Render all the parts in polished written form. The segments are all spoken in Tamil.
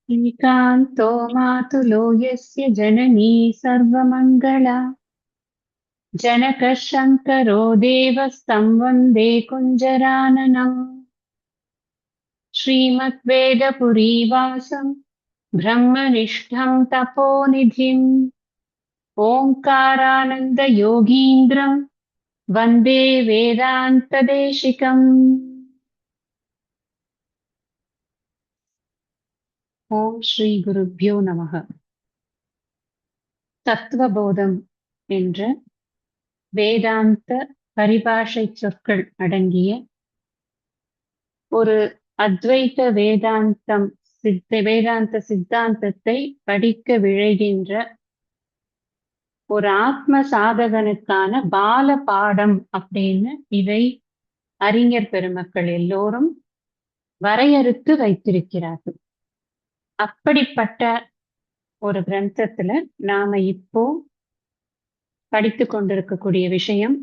एकान्तो मातुलो यस्य जननी सर्वमङ्गला जनकः शङ्करो देवस्तं वन्दे कुञ्जराननम् श्रीमद्वेदपुरीवासं ब्रह्मनिष्ठं तपोनिधिम् ओङ्कारानन्दयोगीन्द्रं वन्दे वेदान्तदेशिकम् ॐ श्रीगुरुभ्यो नमः தத்துவபோதம் என்ற வேதாந்த பரிபாஷை சொற்கள் அடங்கிய ஒரு அத்வைத வேதாந்த சித்தாந்தத்தை படிக்க விழைகின்ற ஒரு ஆத்ம சாதகனுக்கான பால பாடம் அப்படின்னு இதை அறிஞர் பெருமக்கள் எல்லோரும் வரையறுத்து வைத்திருக்கிறார்கள். அப்படிப்பட்ட ஒரு கிரந்தத்துல நாம இப்போ படித்து கொண்டிருக்கக்கூடிய விஷயம்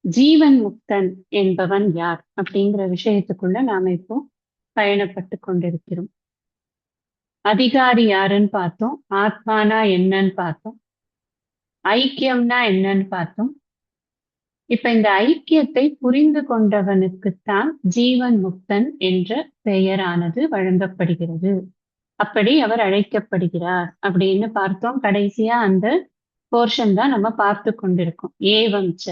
ஜீவன் முக்தன் என்பவன் யார் அப்படிங்கிற விஷயத்துக்குள்ள நாம இப்போ பயணப்பட்டு கொண்டிருக்கிறோம். அதிகாரி யாருன்னு பார்த்தோம், ஆத்மானா என்னன்னு பார்த்தோம், ஐக்கியம்னா என்னன்னு பார்த்தோம். இப்ப இந்த ஐக்கியத்தை புரிந்து கொண்டவனுக்குத்தான் ஜீவன் முக்தன் என்ற பெயரானது வழங்கப்படுகிறது. அப்படி அவர் அழைக்கப்படுகிறார் அப்படின்னு பார்த்தோம். கடைசியா அந்த போர்ஷன் தான் நம்ம பார்த்து கொண்டிருக்கோம். ஏவஞ்ச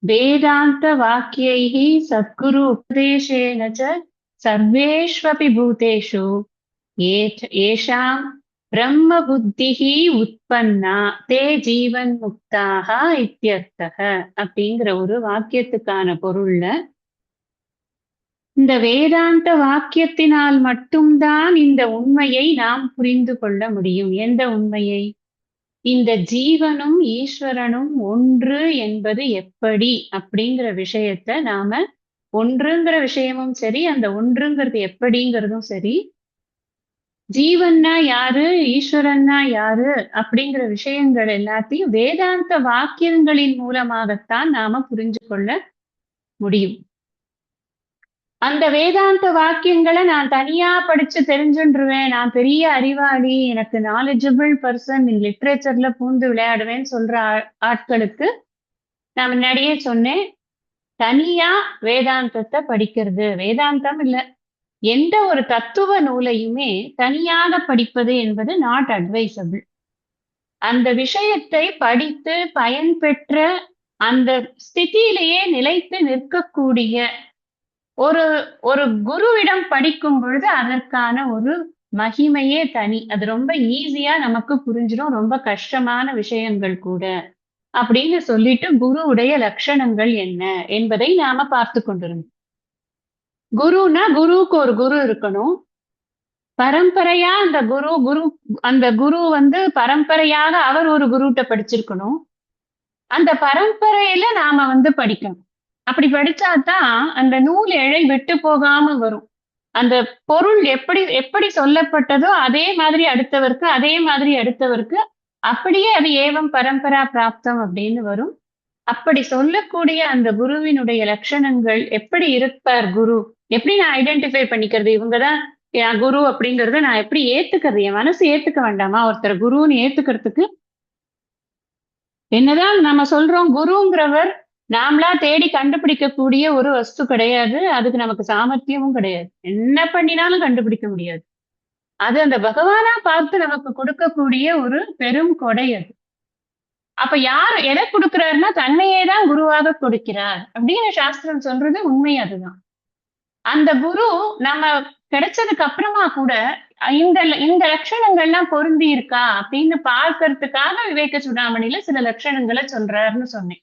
வேதாந்த வாக்கியைஹி சத்குரு உபதேசேன ச சர்வேஷ்வபி பூதேஷு ஏஷாம் பிரம்ம புத்திஹி உற்பன்னா தே ஜீவன் முக்தாக இத்யர்த்தக அப்படிங்கிற ஒரு வாக்கியத்துக்கான பொருள்ல இந்த வேதாந்த வாக்கியத்தினால் மட்டும்தான் இந்த உண்மையை நாம் புரிந்து கொள்ள முடியும். எந்த உண்மையை? இந்த ஜீவனும் ஈஸ்வரனும் ஒன்று என்பது எப்படி அப்படிங்கிற விஷயத்த நாம ஒன்றுங்கிற விஷயமும் சரி, அந்த ஒன்றுங்கிறது எப்படிங்கிறதும் சரி, ஜீவன்னா யாரு, ஈஸ்வரன்னா யாரு அப்படிங்கிற விஷயங்கள் எல்லாத்தையும் வேதாந்த வாக்கியங்களின் மூலமாகத்தான் நாம புரிஞ்சு கொள்ள முடியும். அந்த வேதாந்த வாக்கியங்களை நான் தனியா படிச்சு தெரிஞ்சுருவேன், நான் பெரிய அறிவாளி, எனக்கு நாலேஜபிள் பர்சன், லிட்ரேச்சர்ல பூந்து விளையாடுவேன்னு சொல்ற ஆட்களுக்கு நான் முன்னாடியே சொன்னேன், தனியா வேதாந்தத்தை படிக்கிறது, வேதாந்தம் இல்ல எந்த ஒரு தத்துவ நூலையுமே தனியாக படிப்பது என்பது நாட் அட்வைசபிள். அந்த விஷயத்தை படித்து பயன் பெற்ற அந்த ஸ்திதியிலேயே நிலைத்து நிற்கக்கூடிய ஒரு ஒரு குருவிடம் படிக்கும் பொழுது அதற்கான ஒரு மகிமையே தனி. அது ரொம்ப ஈஸியா நமக்கு புரிஞ்சிடும், ரொம்ப கஷ்டமான விஷயங்கள் கூட அப்படின்னு சொல்லிட்டு குருவுடைய லட்சணங்கள் என்ன என்பதை நாம பார்த்து கொண்டிருந்தோம். குருனா குருவுக்கு ஒரு குரு இருக்கணும், பரம்பரையா அந்த குரு பரம்பரையாக அவர் ஒரு குருட்ட படிச்சிருக்கணும், அந்த பரம்பரையில நாம படிக்கணும். அப்படி படிச்சாதான் அந்த நூல் இழை விட்டு போகாம வரும். அந்த பொருள் எப்படி சொல்லப்பட்டதோ அதே மாதிரி அடுத்தவருக்கு அப்படியே அது ஏவம் பரம்பரா பிராப்தம் அப்படின்னு வரும். அப்படி சொல்லக்கூடிய அந்த குருவினுடைய லட்சணங்கள் எப்படி இருப்பார் குரு, எப்படி நான் ஐடென்டிஃபை பண்ணிக்கிறது, இவங்கதான் என் குரு அப்படிங்கறத நான் எப்படி ஏத்துக்கிறது? என் மனசு ஏத்துக்க வேண்டாமா ஒருத்தர் குருன்னு? ஏத்துக்கிறதுக்கு என்னதான் நம்ம சொல்றோம், குருங்கிறவர் நாமளா தேடி கண்டுபிடிக்கக்கூடிய ஒரு வஸ்து கிடையாது, அதுக்கு நமக்கு சாமர்த்தியமும் கிடையாது, என்ன பண்ணினாலும் கண்டுபிடிக்க முடியாது. அது அந்த பகவானா பார்த்து நமக்கு கொடுக்கக்கூடிய ஒரு பெரும் கொடை அது. அப்ப யார் எதை கொடுக்கிறாருன்னா தன்னையே தான் குருவாக கொடுக்கிறார் அப்படின்னு சாஸ்திரம் சொல்றது உண்மை. அதுதான் அந்த குரு நம்ம கிடைச்சதுக்கு அப்புறமா கூட இந்த இந்த லட்சணங்கள்லாம் பொருந்தி இருக்கா அப்படின்னு பார்க்கறதுக்காக விவேக சூடாமணியில சில லட்சணங்களை சொல்றாருன்னு சொன்னேன்.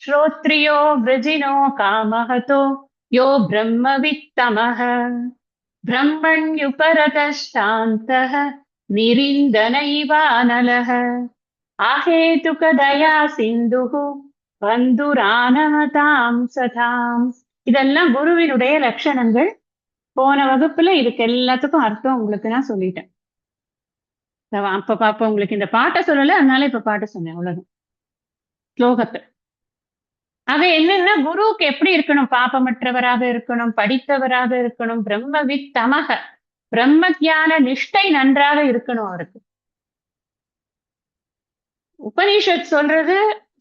ஸ்ரோத்ரியோ விரஜினோ காமஹதோ யோ பிரம்மவித்தமஹ பிரம்மண்யுபரதஷ்டாந்தஹ நிரிந்தனைவானலஹ ஆஹேதுகதயா சிந்துஹு பந்துரானவதாம் சதாம். இதெல்லாம் குருவினுடைய லட்சணங்கள். போன வகுப்புல இதுக்கு எல்லாத்துக்கும் அர்த்தம் உங்களுக்கு நான் சொல்லிட்டேன். அப்ப உங்களுக்கு இந்த பாட்டை சொல்லல, அதனால இப்ப பாட்டை சொன்னேன், அவ்வளவுதான். ஸ்லோகத்தை அவ என்னன்னா குருவுக்கு எப்படி இருக்கணும்? பாபமற்றவராக இருக்கணும், படித்தவராக இருக்கணும், பிரம்மவித் தமக பிரம்ம ஞான நிஷ்டை நன்றாக இருக்கணும் அவருக்கு. உபனிஷத் சொல்றது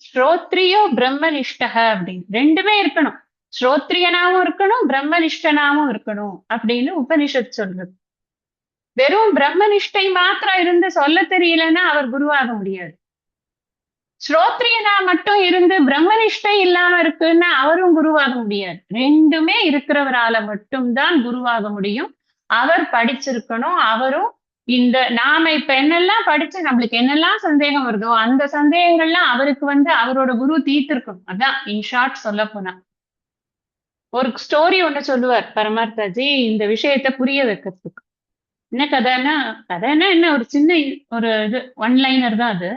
ஸ்ரோத்ரியோ பிரம்மனிஷ்டக அப்படின்னு ரெண்டுமே இருக்கணும். ஸ்ரோத்ரியனாவும் இருக்கணும், பிரம்மனிஷ்டனாவும் இருக்கணும் அப்படின்னு உபனிஷத் சொல்றது. வெறும் பிரம்மனிஷ்டை மாத்திரம் இருந்து சொல்ல தெரியலன்னா அவர் குருவாக முடியாது. ஸ்ரோத்ரியனா மட்டும் இருந்து பிரம்மனிஷ்டை இல்லாம இருக்குன்னா அவரும் குருவாக முடியாது. ரெண்டுமே இருக்கிறவரால மட்டும்தான் குருவாக முடியும். அவர் படிச்சிருக்கணும். அவரும் இந்த நாம இப்ப என்னெல்லாம் படிச்சு நம்மளுக்கு என்னெல்லாம் சந்தேகம் வருதோ அந்த சந்தேகங்கள்லாம் அவருக்கு அவரோட குரு தீர்த்திருக்கணும். அதான் இன் ஷார்ட் சொல்ல போனா. ஒரு ஸ்டோரி ஒண்ணு சொல்லுவார் பரமார்த்தாஜி இந்த விஷயத்த புரிய வைக்கிறதுக்கு. என்ன கதைன்னா என்ன, ஒரு சின்ன ஒரு இது ஒன் லைனர் தான் அது.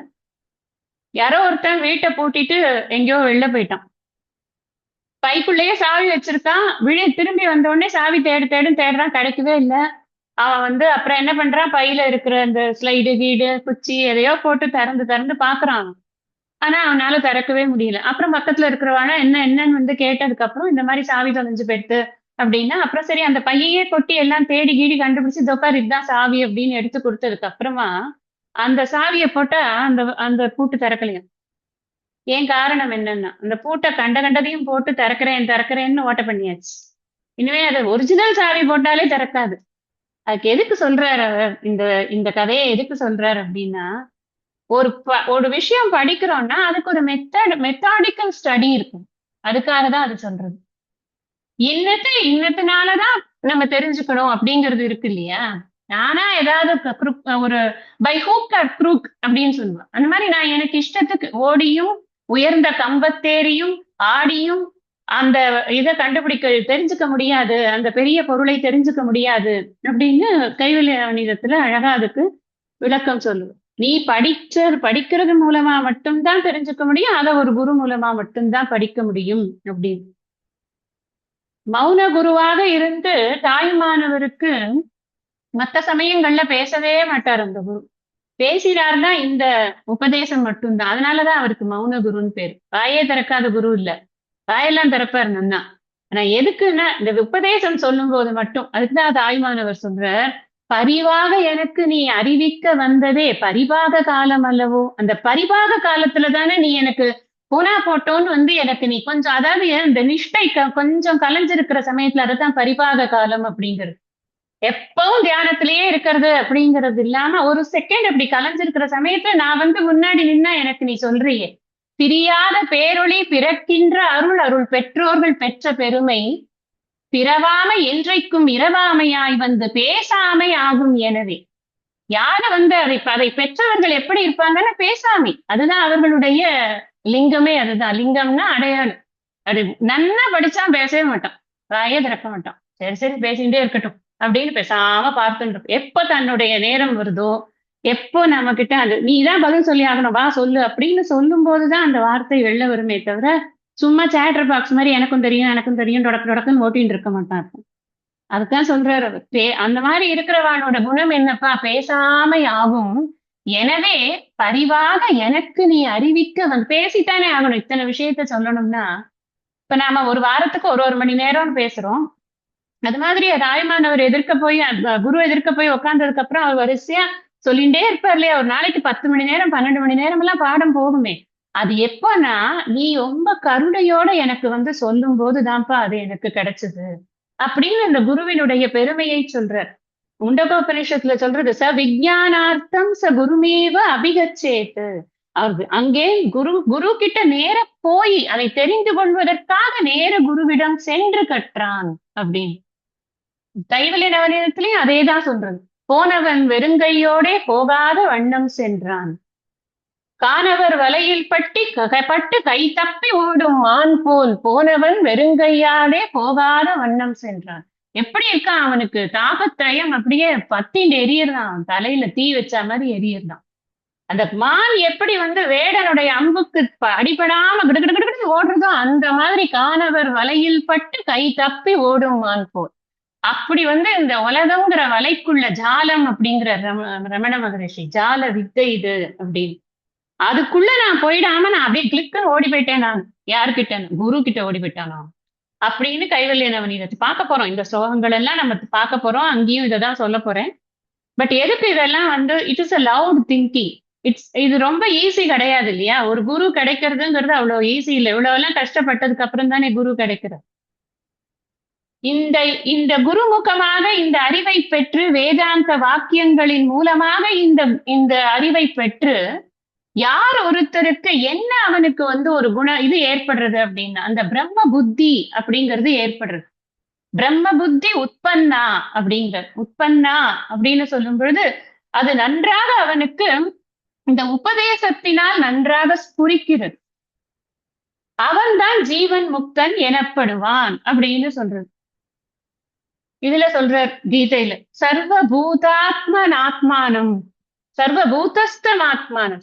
யாரோ ஒருத்தன் வீட்டை பூட்டிட்டு எங்கேயோ வெளில போயிட்டான். பைக்குள்ளேயே சாவி வச்சிருக்கான். திரும்பி வந்த உடனே சாவி தேடுறான், கிடைக்கவே இல்லை. அவன் அப்புறம் என்ன பண்றான், பையில இருக்கிற அந்த ஸ்லைடு கீடு குச்சி எதையோ போட்டு திறந்து பாக்குறான். ஆனா அவனால திறக்கவே முடியல. அப்புறம் பக்கத்துல இருக்கிறவான என்னன்னு கேட்டதுக்கு அப்புறம் இந்த மாதிரி சாவி தொலைஞ்சு போயிடுத்து அப்படின்னா, அப்புறம் சரி அந்த பையையே கொட்டி எல்லாம் தேடி கீடி கண்டுபிடிச்சு தொக்கார் இதுதான் சாவி அப்படின்னு எடுத்து கொடுத்ததுக்கு அப்புறமா அந்த சாவியை போட்டா அந்த அந்த பூட்டு திறக்கலையும். ஏன் காரணம் என்னன்னா, அந்த பூட்டை கண்டதையும் போட்டு திறக்கிறேன்னு ஓட்ட பண்ணியாச்சு. இனிமே அது ஒரிஜினல் சாவி போட்டாலே திறக்காது. அதுக்கு எதுக்கு சொல்றாரு அவர் இந்த இந்த கதையை எதுக்கு சொல்றாரு அப்படின்னா, ஒரு விஷயம் படிக்கிறோம்னா அதுக்கு ஒரு மெத்தாடிக்கல் ஸ்டடி இருக்கும். அதுக்காக தான் அது சொல்றது. இன்னத்தினாலதான் நம்ம தெரிஞ்சுக்கணும் அப்படிங்கிறது இருக்கு இல்லையா. நானா ஏதாவது ஒரு பை ஹூக் ஆர் க்ரூக் அப்படின்னு சொல்லுவேன். அந்த மாதிரி நான் எனக்கு இஷ்டத்துக்கு ஓடியும் உயர்ந்த கம்பத்தேறியும் ஆடியும் அந்த இதை தெரிஞ்சுக்க முடியாது, அந்த பெரிய பொருளை தெரிஞ்சுக்க முடியாது அப்படின்னு கைவல்யாணிதத்துல அழகா அதுக்கு விளக்கம் சொல்லுவேன். நீ படிக்கிறது மூலமா மட்டும்தான் தெரிஞ்சுக்க முடியும், அதை ஒரு குரு மூலமா மட்டும்தான் படிக்க முடியும் அப்படின்னு. மௌன குருவாக இருந்து தாய்மானவருக்கு மற்ற சமயங்கள்ல பேசவே மாட்டார் அந்த குரு. பேசினார்னா இந்த உபதேசம் மட்டும்தான். அதனாலதான் அவருக்கு மௌன குருன்னு பேரு. வாயே திறக்காத குரு இல்ல, வாயெல்லாம் திறப்பார் நன்னா. ஆனா எதுக்குன்னா இந்த உபதேசம் சொல்லும் போது மட்டும். அதுக்குதான் தாய்மானவர் சொல்றார், பரிவாக எனக்கு நீ அறிவிக்க வந்ததே பரிபாக காலம் அல்லவோ. அந்த பரிபாக காலத்துல தானே நீ எனக்கு பூனா போட்டோன்னு எனக்கு நீ கொஞ்சம், அதாவது இந்த நிஷ்டை கொஞ்சம் கலைஞ்சிருக்கிற சமயத்துல அதுதான் பரிபாக காலம் அப்படிங்கிறது. எப்பவும் தியானத்திலேயே இருக்கிறது அப்படிங்கிறது இல்லாம ஒரு செகண்ட் அப்படி கலைஞ்சிருக்கிற சமயத்துல நான் முன்னாடி நின்னா எனக்கு நீ சொல்றியே, பிரியாத பேரொளி பிறக்கின்ற அருள் பெற்றோர்கள் பெற்ற பெருமை பிறவாமை என்றைக்கும் இரவாமையாய் பேசாமை ஆகும். எனவே யார அதை பெற்றவர்கள் எப்படி இருப்பாங்கன்னா பேசாமை. அதுதான் அவர்களுடைய லிங்கமே. அதுதான் லிங்கம்னா அடையாளம். அது நன்னா படிச்சா பேசவே மாட்டான், வாயே திறக்க மாட்டான். சரி பேசிட்டே இருக்கட்டும் அப்படின்னு பேசாம பார்த்துட்டு எப்ப தன்னுடைய நேரம் வருதோ, எப்போ நம்ம கிட்ட அது நீதான் பதில் சொல்லி ஆகணும், வா சொல்லு அப்படின்னு சொல்லும் போதுதான் அந்த வார்த்தை வெளில வருமே தவிர சும்மா சேட்டர் பாக்ஸ் மாதிரி எனக்கும் தெரியும் தொடக்குன்னு ஓட்டின்னு இருக்க மாட்டான். அதுதான் சொல்றாரு அவர். அந்த மாதிரி இருக்கிறவானோட குணம் என்னப்பா, பேசாம ஆகும். எனவே பரிவாக எனக்கு நீ அறிவிக்க பேசித்தானே ஆகணும். இத்தனை விஷயத்த சொல்லணும்னா இப்ப நாம ஒரு வாரத்துக்கு ஒரு மணி நேரம்னு பேசுறோம். அது மாதிரி ராயமானவர் குரு எதிர்க்க போய் உட்கார்ந்ததுக்கு அப்புறம் அவர் வரிசையா சொல்லிண்டே இருப்பார் இல்லையா. ஒரு நாளைக்கு 10 மணி நேரம் 12 மணி நேரம் எல்லாம் பாடம் போகுமே. அது எப்பன்னா நீ ரொம்ப கருணையோட எனக்கு சொல்லும் போதுதான்ப்பா அது எனக்கு கிடைச்சது அப்படின்னு அந்த குருவினுடைய பெருமையை சொல்றார். முண்டகோபனிஷத்துல சொல்றது ச விஜயானார்த்தம் ச குருமேவ அபிகச்சேத்து. அவர் அங்கே குரு கிட்ட நேர போய் அதை தெரிந்து கொள்வதற்காக நேர குருவிடம் சென்று கற்றான் அப்படின்னு. கைவல்ய நவநீதத்திலையும் அதேதான் சொல்றது. போனவன் வெறுங்கையோடே போகாத வண்ணம் சென்றான். கானவர் வலையில் பட்டு கை தப்பி ஓடும் மான் போல் போனவன் வெறுங்கையாலே போகாத வண்ணம் சென்றான். எப்படி இருக்கான் அவனுக்கு தாபத்திரயம் அப்படியே பத்தின்னு எரியறான், தலையில தீ வச்ச மாதிரி எரியறான். அந்த மான் எப்படி வேடனுடைய அம்புக்கு அடிபடாம கிடுகிடு ஓடுறதோ அந்த மாதிரி கானவர் வலையில் பட்டு கை தப்பி ஓடும் மான் போல். அப்படி இந்த உலகங்கிற வலைக்குள்ள ஜாலம் அப்படிங்கிற ரமண மகரிஷி ஜால வித்தை இது அப்படின்னு. அதுக்குள்ள நான் போயிடாம நான் அப்படியே கிளிக்குன்னு ஓடி போயிட்டேன். நான் யாருக்கிட்ட, குரு கிட்ட ஓடி போயிட்டானா. அப்படின்னு கைவல்ய நவநீதத்தை பார்க்க போறோம். இந்த ஸ்லோகங்கள் எல்லாம் நம்ம பார்க்க போறோம். அங்கேயும் இதை தான் சொல்ல போறேன். பட் எதுக்கு இதெல்லாம் வந்து it is a loud thinking. இது ரொம்ப ஈஸி கிடையாது இல்லையா? ஒரு குரு கிடைக்கிறதுங்கிறது அவ்வளவு ஈஸி இல்லை. இவ்வளவு எல்லாம் கஷ்டப்பட்டதுக்கு அப்புறம் தானே குரு கிடைக்கிறது. இந்த இந்த குருமுகமாக இந்த அறிவை பெற்று வேதாந்த வாக்கியங்களின் மூலமாக இந்த இந்த அறிவை பெற்று யார் ஒருத்தருக்கு என்ன அவனுக்கு வந்து ஒரு இது ஏற்படுறது அப்படின்னா அந்த பிரம்ம புத்தி அப்படிங்கிறது ஏற்படுறது. பிரம்ம புத்தி உற்பன்னா உற்பன்னா அப்படின்னு சொல்லும் பொழுது அது நன்றாக அவனுக்கு இந்த உபதேசத்தினால் நன்றாக ஸ்புரிக்கிறது. அவன்தான் ஜீவன் முக்தன் எனப்படுவான் அப்படின்னு சொல்றது. இதுல சொல்றார் கீதையில சர்வபூதாத்மனாத்மானம் சர்வபூதஸ்தமாத்மானம்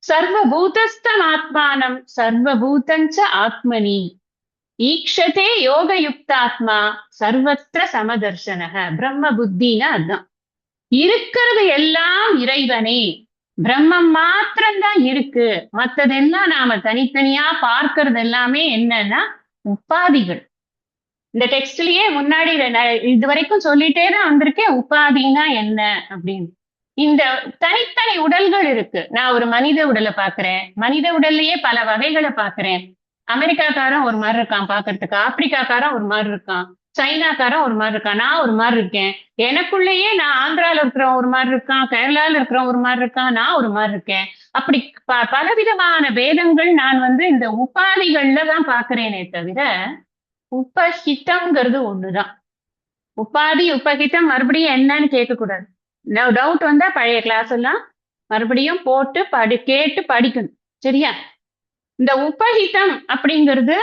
சர்வபூதஸ்தமாத்மானம் சர்வபூதஞ்ச ஆத்மனி ஈக்ஷதே யோகயுக்தாத்மா சர்வத்திர சமதர்சனக. பிரம்ம புத்தினா அதுதான். இருக்கிறது எல்லாம் இறைவனே, பிரம்மம் மாத்திரம்தான் இருக்கு. மத்ததெல்லாம் நாம தனித்தனியா பார்க்கறது எல்லாமே என்னன்னா உபாதிகள். இந்த டெக்ஸ்ட்லயே முன்னாடி இது வரைக்கும் சொல்லிட்டே தான் வந்திருக்கேன் உபாதினா என்ன அப்படின்னு. இந்த தனித்தனி உடல்கள் இருக்கு. நான் ஒரு மனித உடலை பாக்குறேன். மனித உடல்லயே பல வகைகளை பாக்குறேன். அமெரிக்காக்காரன் ஒரு மாதிரி இருக்கான் பாக்குறதுக்கு, ஆப்பிரிக்காக்காரன் ஒரு மாதிரி இருக்கான், சைனாக்காரன் ஒரு மாதிரி இருக்கான், நான் ஒரு மாதிரி இருக்கேன். எனக்குள்ளேயே நான் ஆந்திரால இருக்கிறவன் ஒரு மாதிரி இருக்கான், கேரளால இருக்கிறவன் ஒரு மாதிரி இருக்கான், நான் ஒரு மாதிரி இருக்கேன். அப்படி பலவிதமான பேதங்கள் நான் வந்து இந்த உபாதிகள்ல தான் பாக்குறேனே தவிர உபஹிதம்ங்கிறது ஒண்ணுதான். உபாதி உபஹிதம் மறுபடியும் என்னன்னு கேட்க கூடாது. டவுட் வந்தா பழைய கிளாஸ் எல்லாம் மறுபடியும் போட்டு கேட்டு படிக்கணும். சரியா? இந்த உபஹிதம் அப்படிங்கிறது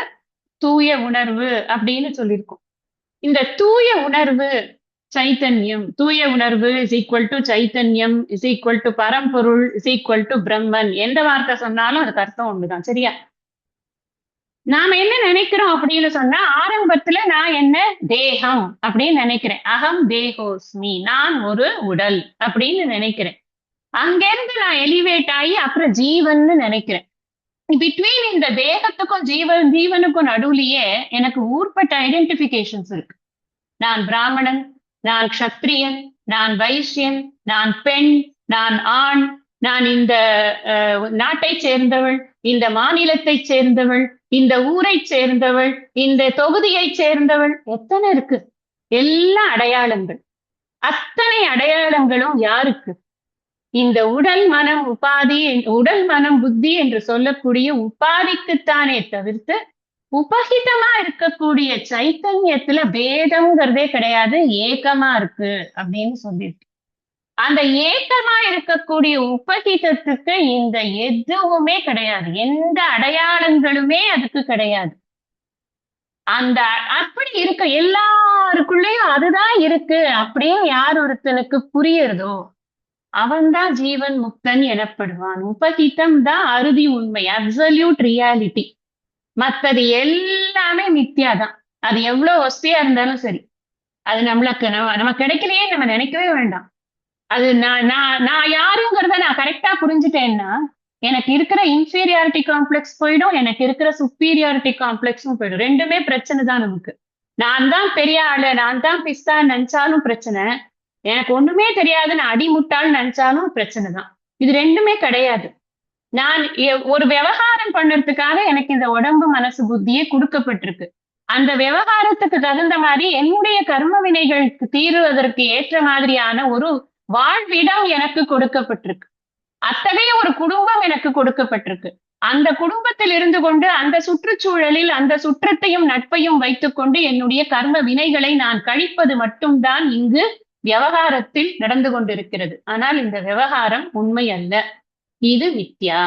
தூய உணர்வு அப்படின்னு சொல்லியிருக்கோம். இந்த தூய உணர்வு சைத்தன்யம், தூய உணர்வு இஸ் ஈக்குவல் டு சைத்தன்யம் இஸ் ஈக்குவல் டு பரம்பொருள் இஸ் ஈக்குவல் டு பிரம்மன். எந்த வார்த்தை சொன்னாலும் அதுக்கு அர்த்தம் ஒண்ணுதான். சரியா? நாம என்ன நினைக்கிறோம் அப்படின்னு சொன்னா ஆரம்பத்துல நான் என்ன தேகம் அப்படின்னு நினைக்கிறேன். அகம் தேகோஸ்மி, நான் ஒரு உடல் அப்படின்னு நினைக்கிறேன். அங்கிருந்து நான் எலிவேட் ஆகி அப்புறம் ஜீவன்னு நினைக்கிறேன். பிட்வீன் இந்த தேகத்துக்கும் ஜீவனுக்கும் நடுவுலயே எனக்கு ஊர்பட்ட ஐடென்டிபிகேஷன்ஸ் இருக்கு. நான் பிராமணன், நான் க்ஷத்ரியன், நான் வைசியன், நான் பெண், நான் ஆண், நான் இந்த நாட்டை சேர்ந்தவள், இந்த மாநிலத்தை சேர்ந்தவள், இந்த ஊரை சேர்ந்தவள், இந்த தொகுதியை சேர்ந்தவள். எத்தனை இருக்கு? எல்லா அடையாளங்கள். அத்தனை அடையாளங்களும் யாருக்கு? இந்த உடல் மனம் உபாதி, உடல் மனம் புத்தி என்று சொல்லக்கூடிய உபாதிக்குத்தானே தவிர்த்து உபகிதமா இருக்கக்கூடிய சைத்தன்யத்துல பேதம்ங்கிறதே கிடையாது. ஏக்கமா இருக்கு அப்படின்னு சொல்லிட்டு அந்த ஏக்கமா இருக்கக்கூடிய உபகிதத்துக்கு இந்த எதுவுமே கிடையாது. எந்த அடையாளங்களுமே அதுக்கு கிடையாது. அந்த அப்படி இருக்க எல்லாருக்குள்ளேயும் அதுதான் இருக்கு அப்படின்னு யார் ஒருத்தனுக்கு புரியுறதோ அவன்தான் ஜீவன் முக்தன் எனப்படுவான். உபகிதம் தான் அறுதி உண்மை, அப்சல்யூட் ரியாலிட்டி. மத்தது எல்லாமே மித்தியாதான். அது எவ்வளவு வசதியா இருந்தாலும் சரி, அது நம்மளுக்கு நம்ம கிடைக்கலையே நம்ம நினைக்கவே வேண்டாம். அது நான் யாருங்கிறத நான் கரெக்டா புரிஞ்சுட்டேன்னா எனக்கு இருக்கிற இன்ஃபீரியாரிட்டி காம்ப்ளெக்ஸ் போயிடும், எனக்கு இருக்கிற சுப்பீரியாரிட்டி காம்ப்ளெக்ஸும் போயிடும். ரெண்டுமே பிரச்சனை தான் நமக்கு. நான் தான் பெரிய ஆளு, நான் தான் பிஸ்தா நினைச்சாலும் பிரச்சனை, எனக்கு ஒண்ணுமே தெரியாது நான் அடிமுட்டாள் நினைச்சாலும் பிரச்சனை தான். இது ரெண்டுமே கிடையாது. நான் ஒரு விவகாரம் பண்றதுக்காக எனக்கு இந்த உடம்பு மனசு புத்தியே கொடுக்கப்பட்டிருக்கு. அந்த விவகாரத்துக்கு தகுந்த மாதிரி என்னுடைய கர்ம வினைகளுக்கு தீருவதற்கு ஏற்ற மாதிரியான ஒரு வாழ்விடம் எனக்கு கொடுக்கப்பட்டிருக்கு. அத்தகைய ஒரு குடும்பம் எனக்கு கொடுக்கப்பட்டிருக்கு. அந்த குடும்பத்தில் இருந்து கொண்டு அந்த சுற்றுச்சூழலில் அந்த சுற்றத்தையும் நட்பையும் வைத்துக்கொண்டு என்னுடைய கர்ம வினைகளை நான் கழிப்பது மட்டும்தான் இங்கு விவகாரத்தில் நடந்து கொண்டிருக்கிறது. ஆனால் இந்த விவகாரம் உண்மை அல்ல, இது மித்யா.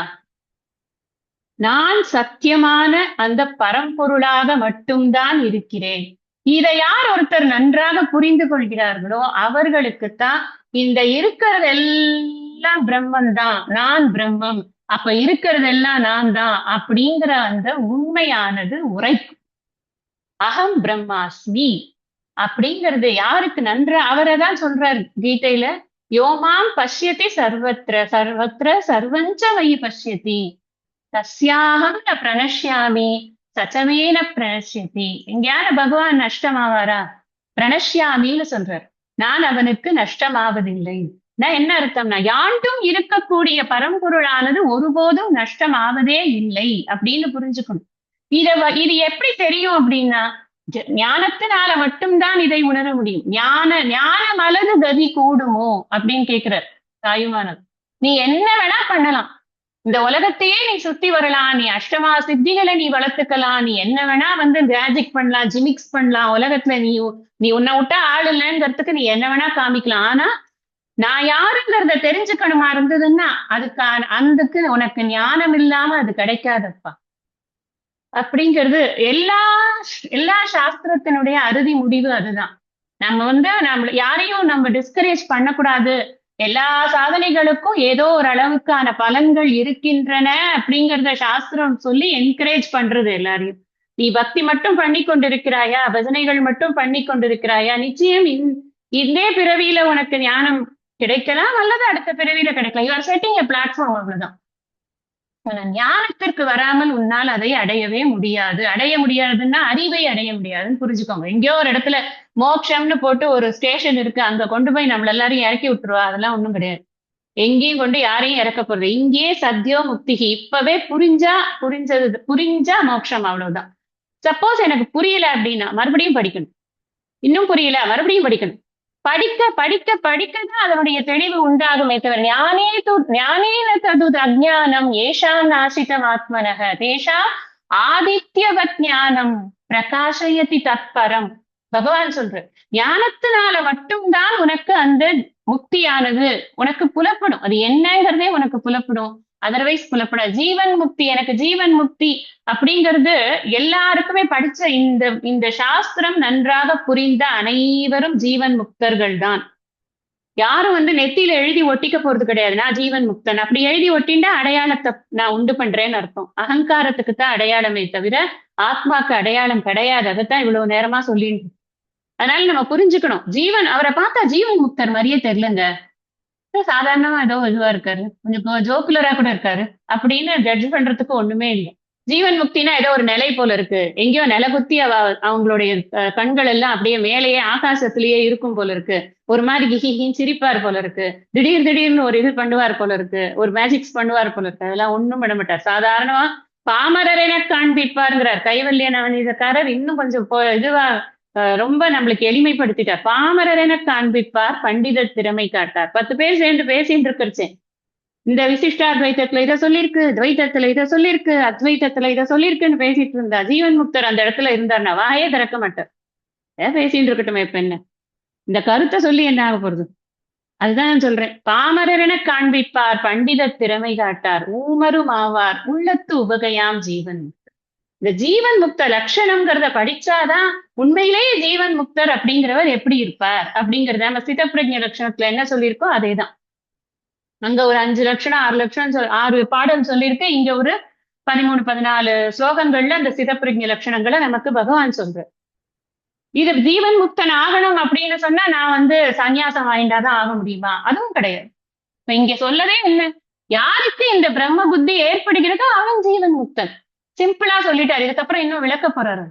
நான் சத்தியமான அந்த பரம்பொருளாக மட்டும்தான் இருக்கிறேன். இதை யார் ஒருத்தர் நன்றாக புரிந்து கொள்கிறார்களோ அவர்களுக்குத்தான் இந்த இருக்கிறதெல்லாம் பிரம்மன் தான், நான் பிரம்மம், அப்ப இருக்கிறதெல்லாம் நான் தான் அப்படிங்கிற அந்த உண்மையானது உரைக்கும். அகம் பிரம்மாஸ்மி அப்படிங்கிறது யாருக்கு நன்றா அவரை தான் சொல்றாரு கீதையில, யோமாம் பஷ்யதி சர்வத்ர சர்வத்ர சர்வஞ்ச வை பஷ்யதி தஸ்யாகம் ந பிரணஷ்யாமி சச்சமேன பிரணஷ்யதி. எங்கேயான பகவான் நஷ்டமாவாரா? பிரணஷ்யாமின்னு சொல்றார். நான் அவனுக்கு நஷ்டமாவதில்லை. என்ன அர்த்தம்னா, யாண்டும் இருக்கக்கூடிய பரம்பொருளானது ஒருபோதும் நஷ்டமாவதே இல்லை அப்படின்னு புரிஞ்சுக்கணும். இது எப்படி தெரியும் அப்படின்னா, ஞானத்தினால மட்டும்தான் இதை உணர முடியும். ஞானம் அல்லது கதி கூடுமோ அப்படின்னு கேட்கிறார் தாயுமானவர். நீ என்ன வேணா பண்ணலாம், இந்த உலகத்தையே நீ சுத்தி வரலாம், நீ அஷ்டமா சித்திகளை நீ வளர்த்துக்கலாம், நீ என்ன வேணா மேஜிக் பண்ணலாம், ஜிமிக்ஸ் பண்ணலாம், உலகத்துல நீ உன்னை விட்டா ஆள் இல்லைங்கிறதுக்கு நீ என்ன வேணா காமிக்கலாம். ஆனா நான் யாருங்கிறத தெரிஞ்சுக்கணுமா இருந்ததுன்னா அதுக்கு உனக்கு ஞானம் இல்லாம அது கிடைக்காதப்பா அப்படிங்கிறது எல்லா சாஸ்திரத்தினுடைய அறுதி முடிவு அதுதான். நம்ம யாரையும் நம்ம டிஸ்கரேஜ் பண்ணக்கூடாது. எல்லா சாதனைகளுக்கும் ஏதோ ஒரு அளவுக்கான பலன்கள் இருக்கின்றன அப்படிங்கறத சாஸ்திரம் சொல்லி என்கரேஜ் பண்றது எல்லாரையும். நீ பக்தி மட்டும் பண்ணி கொண்டிருக்கிறாயா, பஜனைகள் மட்டும் பண்ணி கொண்டிருக்கிறாயா, நிச்சயம் இதே பிறவியில உனக்கு ஞானம் கிடைக்கலாம் அல்லது அடுத்த பிறவியில கிடைக்கலாம். You are setting a platform, அவ்வளவுதான். ஞானத்திற்கு வராமல் உன்னால் அதை அடையவே முடியாது. அடைய முடியாதுன்னா அறிவை அடைய முடியாதுன்னு புரிஞ்சுக்கோங்க. எங்கேயோ ஒரு இடத்துல மோட்சம்னு போட்டு ஒரு ஸ்டேஷன் இருக்கு, அங்க கொண்டு போய் நம்மள எல்லாரையும் இறக்கி விட்டுருவா, அதெல்லாம் ஒண்ணும் கிடையாது. எங்கேயும் கொண்டு யாரையும் இறக்க போறது. இங்கேயே சத்யோ முக்திகி. இப்பவே புரிஞ்சா மோட்சம், அவ்வளவுதான். சப்போஸ் எனக்கு புரியல அப்படின்னா மறுபடியும் படிக்கணும். இன்னும் புரியல, மறுபடியும் படிக்கணும். படிக்க படிக்க படிக்கதான் அதனுடைய தெளிவு உண்டாகுமே தவிர ஞானேன தது அஜ்ஞானம் ஏஷாம் நாசிதம் ஆத்மனக தேஷா ஆதித்யவத் ஞானம் பிரகாசயதி தத்பரம். பகவான் சொல்ற ஞானத்தினால மட்டும்தான் உனக்கு அந்த முக்தியானது உனக்கு புலப்படும். அது என்னங்கிறதே உனக்கு புலப்படும், அதர்வைஸ் புலப்படாது. ஜீவன் முக்தி, எனக்கு ஜீவன் முக்தி அப்படிங்கிறது எல்லாருக்குமே படிச்ச இந்த சாஸ்திரம் நன்றாக புரிந்த அனைவரும் ஜீவன் முக்தர்கள் தான். யாரும் நெத்தியில எழுதி ஒட்டிக்க போறது கிடையாது, நான் ஜீவன் முக்தன். அப்படி எழுதி ஒட்டிண்டா அடையாளத்தை நான் உண்டு பண்றேன்னு அர்த்தம். அகங்காரத்துக்கு தான் அடையாளமே தவிர ஆத்மாக்கு அடையாளம் கிடையாது. அதைத்தான் இவ்வளவு நேரமா சொல்லிட்டு. அதனால நம்ம புரிஞ்சுக்கணும், ஜீவன் அவரை பார்த்தா ஜீவன் முக்தர் மாதிரியே தெரியலங்க, சாதாரணமா ஏதோ இதுவா இருக்காரு, கொஞ்சம் ஜோக்குலரா கூட இருக்காரு அப்படின்னு ஜட்ஜ் பண்றதுக்கு ஒண்ணுமே இல்லை. ஜீவன் முக்தினா ஏதோ ஒரு நிலை போல இருக்கு, எங்கேயோ நிலகுத்தி அவங்களுடைய கண்கள் எல்லாம் அப்படியே மேலேயே ஆகாசத்திலேயே இருக்கும் போல இருக்கு, ஒரு மாதிரி கிஹின்னு சிரிப்பார் போல இருக்கு, திடீர்னு ஒரு இது பண்ணுவார் போல இருக்கு, ஒரு மேஜிக்ஸ் பண்ணுவார் போல இருக்கு. அதெல்லாம் ஒண்ணும் பண்ண மாட்டார். சாதாரணமா பாமரர் என காண்பிப்பாருங்கிறார் கைவல்ய நவநீதக்காரர். இன்னும் கொஞ்சம் இதுவா ரொம்ப நம்மளுக்கு எளிமைப்படுத்திட்டார். பாமரர் என காண்பிப்பார் பண்டித திறமை காட்டார். 10 பேர் சேர்ந்து பேசிட்டு இருக்கிறச்சேன், இந்த விசிஷ்டாத்வைத்தத்துல இதை சொல்லியிருக்கு, துவைத்தத்துல இதை சொல்லியிருக்கு, அத்வைத்தத்துல இதை சொல்லியிருக்குன்னு பேசிட்டு இருந்தா ஜீவன் முக்தர் அந்த இடத்துல இருந்தார்னா வாயே திறக்க மாட்டார். பேசிட்டு இருக்கட்டும், இப்ப என்ன இந்த கருத்தை சொல்லி என்ன ஆக போறது? அதுதான் சொல்றேன். பாமரர் என காண்பிப்பார் பண்டித திறமை காட்டார் ஊமரும் ஆவார் உள்ளத்து உபகையாம் ஜீவன். இந்த ஜீவன் முக்த லட்சணம்ங்கிறத படிச்சாதான் உண்மையிலேயே ஜீவன் முக்தர் அப்படிங்கிறவர் எப்படி இருப்பார் அப்படிங்கறத நம்ம சிதப்பிரஜ்ஞ லட்சணத்துல என்ன சொல்லியிருக்கோ அதேதான். அங்க ஒரு 5 லட்சணம் 6 லட்சணம் 6 பாடம் சொல்லியிருக்கு. இங்க ஒரு 13-14 ஸ்லோகங்கள்ல அந்த சிதப்பிரஜ்ஞ லட்சணங்களை நமக்கு பகவான் சொல்ற. இது ஜீவன் முக்தன் ஆகணும் அப்படின்னு சொன்னா நான் சன்னியாசம் வாங்கிட்டாதான் ஆக முடியுமா? அதுவும் கிடையாது. இப்ப இங்க சொல்லவே என்ன, யாருக்கு இந்த பிரம்ம புத்தி ஏற்படுகிறதோ அவன் ஜீவன் முக்தன். சிம்பிளா சொல்லிட்டாரு. இதுக்கப்புறம் இன்னும் விளக்க போறாரு.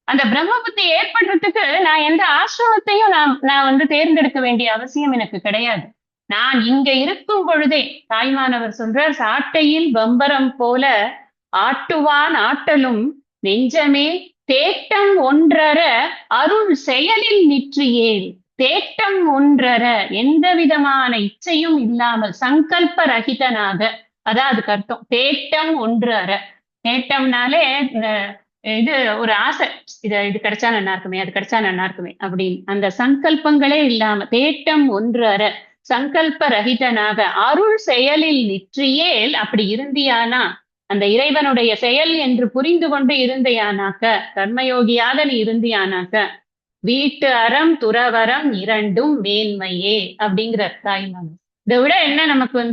அந்த பிரம்ம புத்தி ஏற்படுறதுக்கு நான் எந்த ஆசிரமத்தையும் நான் தேர்ந்தெடுக்க வேண்டிய அவசியம் எனக்கு கிடையாது. நான் இங்க இருக்கும் பொழுதே தாய்மானவர் சொல்றார், சாட்டையில் பம்பரம் போல ஆட்டுவான் ஆட்டலும் நெஞ்சமே தேட்டம் ஒன்றர அருள் செயலில் நிற்றியேல். தேட்டம் ஒன்றர, எந்த விதமான இச்சையும் இல்லாமல் சங்கல்ப ரகிதனாக, அதான் அதுக்கு அர்த்தம். தேட்டம் ஒன்று அற. தேட்டம்னாலே இது ஒரு ஆசை, இது கிடைச்சா நல்லா இருக்குமே, அது கிடைச்சா நல்லா இருக்குமே அப்படின்னு அந்த சங்கல்பங்களே இல்லாம தேட்டம் ஒன்று அற சங்கல்ப ரகிதனாக அருள் செயலில் நிற்றியேல். அப்படி இருந்தியானா, அந்த இறைவனுடைய செயல் என்று புரிந்து கொண்டு இருந்தையானாக்க, கர்மயோகியாக நீ இருந்தியானாக்க, வீட்டு அறம் துறவரம் இரண்டும் மேன்மையே அப்படிங்கிற தாய்மானவர். இதை விட என்ன நமக்கு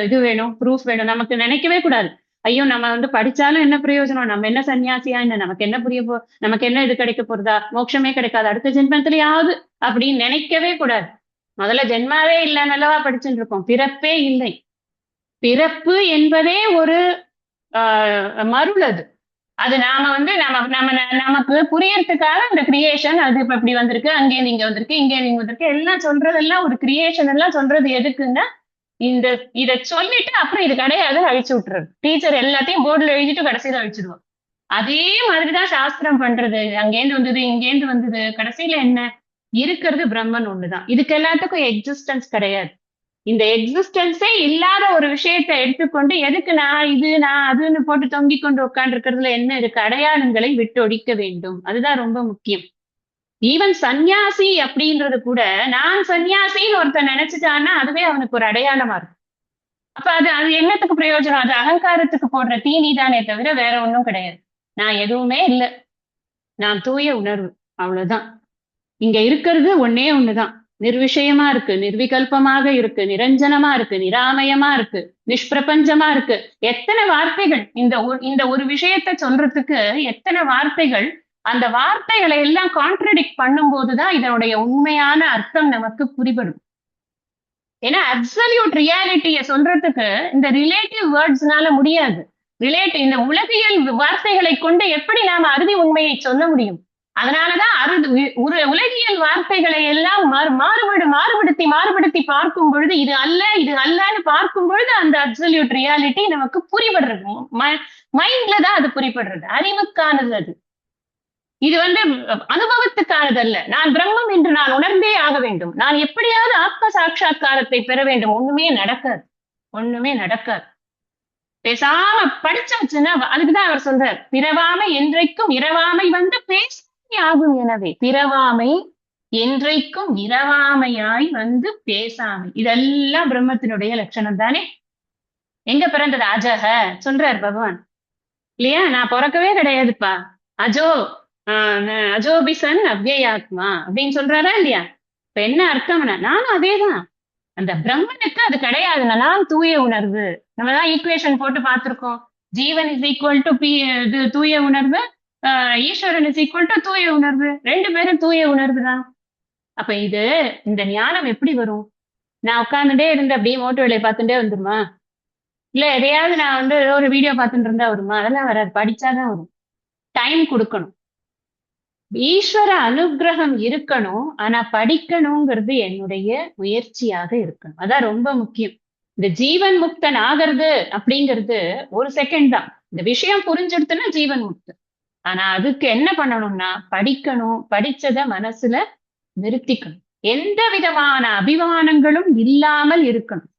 இது வேணும், ப்ரூஃப் வேணும்? நமக்கு நினைக்கவே கூடாது, ஐயோ நம்ம படிச்சாலும் என்ன பிரயோஜனம், நம்ம என்ன சன்னியாசியா, என்ன நமக்கு என்ன நமக்கு என்ன இது கிடைக்க போறதா, மோட்சமே கிடைக்காது அடுத்த ஜென்மத்திலேயாவது அப்படின்னு நினைக்கவே கூடாது. முதல்ல ஜென்மாவே இல்லை நல்லவா படிச்சுட்டு இருக்கோம், பிறப்பே இல்லை. பிறப்பு என்பதே ஒரு மருள். அது அது நாம வந்து நம்ம நம்ம நமக்கு புரியறதுக்காக இந்த கிரியேஷன் அது இப்ப இப்படி வந்திருக்கு, அங்கே நீங்க வந்திருக்கு, இங்கே நீங்க வந்திருக்கு, எல்லாம் சொல்றதெல்லாம் ஒரு கிரியேஷன் எல்லாம் சொல்றது எதுக்குன்னா இந்த இத சொல்லிட்டு அப்புறம் இது கிடையாது அழிச்சு விட்டுறது. டீச்சர் எல்லாத்தையும் போர்டுல எழுதிட்டு கடைசியில அழிச்சிடுவோம். அதே மாதிரிதான் சாஸ்திரம் பண்றது. அங்கேருந்து வந்தது, இங்கேருந்து வந்தது. கடைசியில என்ன? இருக்கிறது பிரம்மன் ஒண்ணுதான். இதுக்கு எல்லாத்துக்கும் எக்ஸிஸ்டன்ஸ் கிடையாது. இந்த எக்ஸிஸ்டன்ஸே இல்லாத ஒரு விஷயத்தை எடுத்துக்கொண்டு எதுக்கு நான் இது நான் அதுன்னு போட்டு தொங்கிக் கொண்டு உட்கார்ந்து இருக்கிறதுல என்ன இருக்கு? அடையாளங்களை விட்டு ஒழிக்க வேண்டும். அதுதான் ரொம்ப முக்கியம். ஈவன் சந்நியாசி அப்படின்றது கூட நான் சந்நியாசின்னு ஒருத்தன் நினைச்சுட்டான்னா அதுவே அவனுக்கு ஒரு அடையாளமா இருக்கும். அப்ப அது அது என்னத்துக்கு பிரயோஜனம்? அது அகங்காரத்துக்கு போடுற தீனி தானே தவிர வேற ஒண்ணும் கிடையாது. நான் எதுவுமே இல்லை, நான் தூய உணர்வு, அவ்வளவுதான். இங்க இருக்கிறது ஒன்னே ஒண்ணுதான். நிர்விஷயமா இருக்கு, நிர்விகல்பமாக இருக்கு, நிரஞ்சனமா இருக்கு, நிராமயமா இருக்கு, நிஷ்பிரபஞ்சமா இருக்கு. எத்தனை வார்த்தைகள் இந்த ஒரு விஷயத்த சொல்றதுக்கு எத்தனை வார்த்தைகள். அந்த வார்த்தைகளை எல்லாம் கான்ட்ரடிக்ட் பண்ணும் போதுதான் இதனுடைய உண்மையான அர்த்தம் நமக்கு புரிபடும். ஏன்னா அப்சல்யூட் ரியாலிட்டிய சொல்றதுக்கு இந்த ரிலேட்டிவ் வேர்ட்ஸ்னால முடியாது. இந்த உலகியல் வார்த்தைகளை கொண்டு எப்படி நாம அறுதி உண்மையை சொல்ல முடியும்? அதனாலதான் உலகியல் வார்த்தைகளை எல்லாம் மாறுபடுத்தி பார்க்கும் பொழுது இது அல்ல இது அல்லன்னு பார்க்கும் பொழுது அந்த அப்சல்யூட் ரியாலிட்டி நமக்கு புரிபடுறது. மைண்ட்ல தான் அது புரிபடுறது, அறிவுக்கானது அது. இது வந்து அனுபவத்துக்கானது அல்ல. நான் பிரம்மம் என்று நான் உணர்ந்தே ஆக வேண்டும், நான் எப்படியாவது ஆத்ம சாட்சா்காரத்தை பெற வேண்டும். ஒண்ணுமே நடக்காது, ஒண்ணுமே நடக்காது. பேசாம படிச்சாச்சுன்னா அதுக்குதான் அவர் சொல்றார், பிறவாமை என்றைக்கும் இரவாமை வந்து பேசாமை ஆகும். எனவே பிறவாமை என்றைக்கும் இரவாமையாய் வந்து பேசாமை, இதெல்லாம் பிரம்மத்தினுடைய லட்சணம் தானே. எங்க பிறந்தது? அஜக சொல்றார் பகவான் இல்லையா? நான் பிறக்கவே கிடையாதுப்பா, அஜோ அஜோபிசன் அவ்யயாத்மா அப்படின்னு சொல்றாரா இல்லையா? இப்ப என்ன அர்த்தம்னா நானும் அதேதான். அந்த பிரம்மனுக்கு அது கிடையாதுன்னா நான் தூய உணர்வு. நம்ம தான் ஈக்குவேஷன் போட்டு பார்த்திருக்கோம். ஜீவன் இஸ் ஈக்குவல் டு இது தூய உணர்வு, ஈஸ்வரன் இஸ் ஈக்குவல் டு தூய உணர்வு. ரெண்டு பேரும் தூய உணர்வு தான். அப்ப இந்த ஞானம் எப்படி வரும்? நான் உட்கார்ந்துட்டே இருந்து அப்படியே மோட்டு வேலையை பார்த்துட்டே வந்துருமா? இல்ல எதையாவது நான் வந்து ஒரு வீடியோ பார்த்துட்டு இருந்தா வருமா? அதெல்லாம் வராது. படிச்சாதான் வரும். டைம் கொடுக்கணும், ஈஸ்வர அனுகிரகம் இருக்கணும். ஆனா படிக்கணுங்கிறது என்னுடைய முயற்சியாக இருக்கணும். அதான் ரொம்ப முக்கியம். இந்த ஜீவன் முக்தன் ஆகிறது அப்படிங்கிறது ஒரு செகண்ட் தான். இந்த விஷயம் புரிஞ்சுடுத்துன்னா ஜீவன் முக்தன். ஆனா அதுக்கு என்ன பண்ணணும்னா படிக்கணும், படிச்சத மனசுல நிறுத்திக்கணும், எந்த விதமான அபிமானங்களும் இல்லாமல் இருக்கணும்.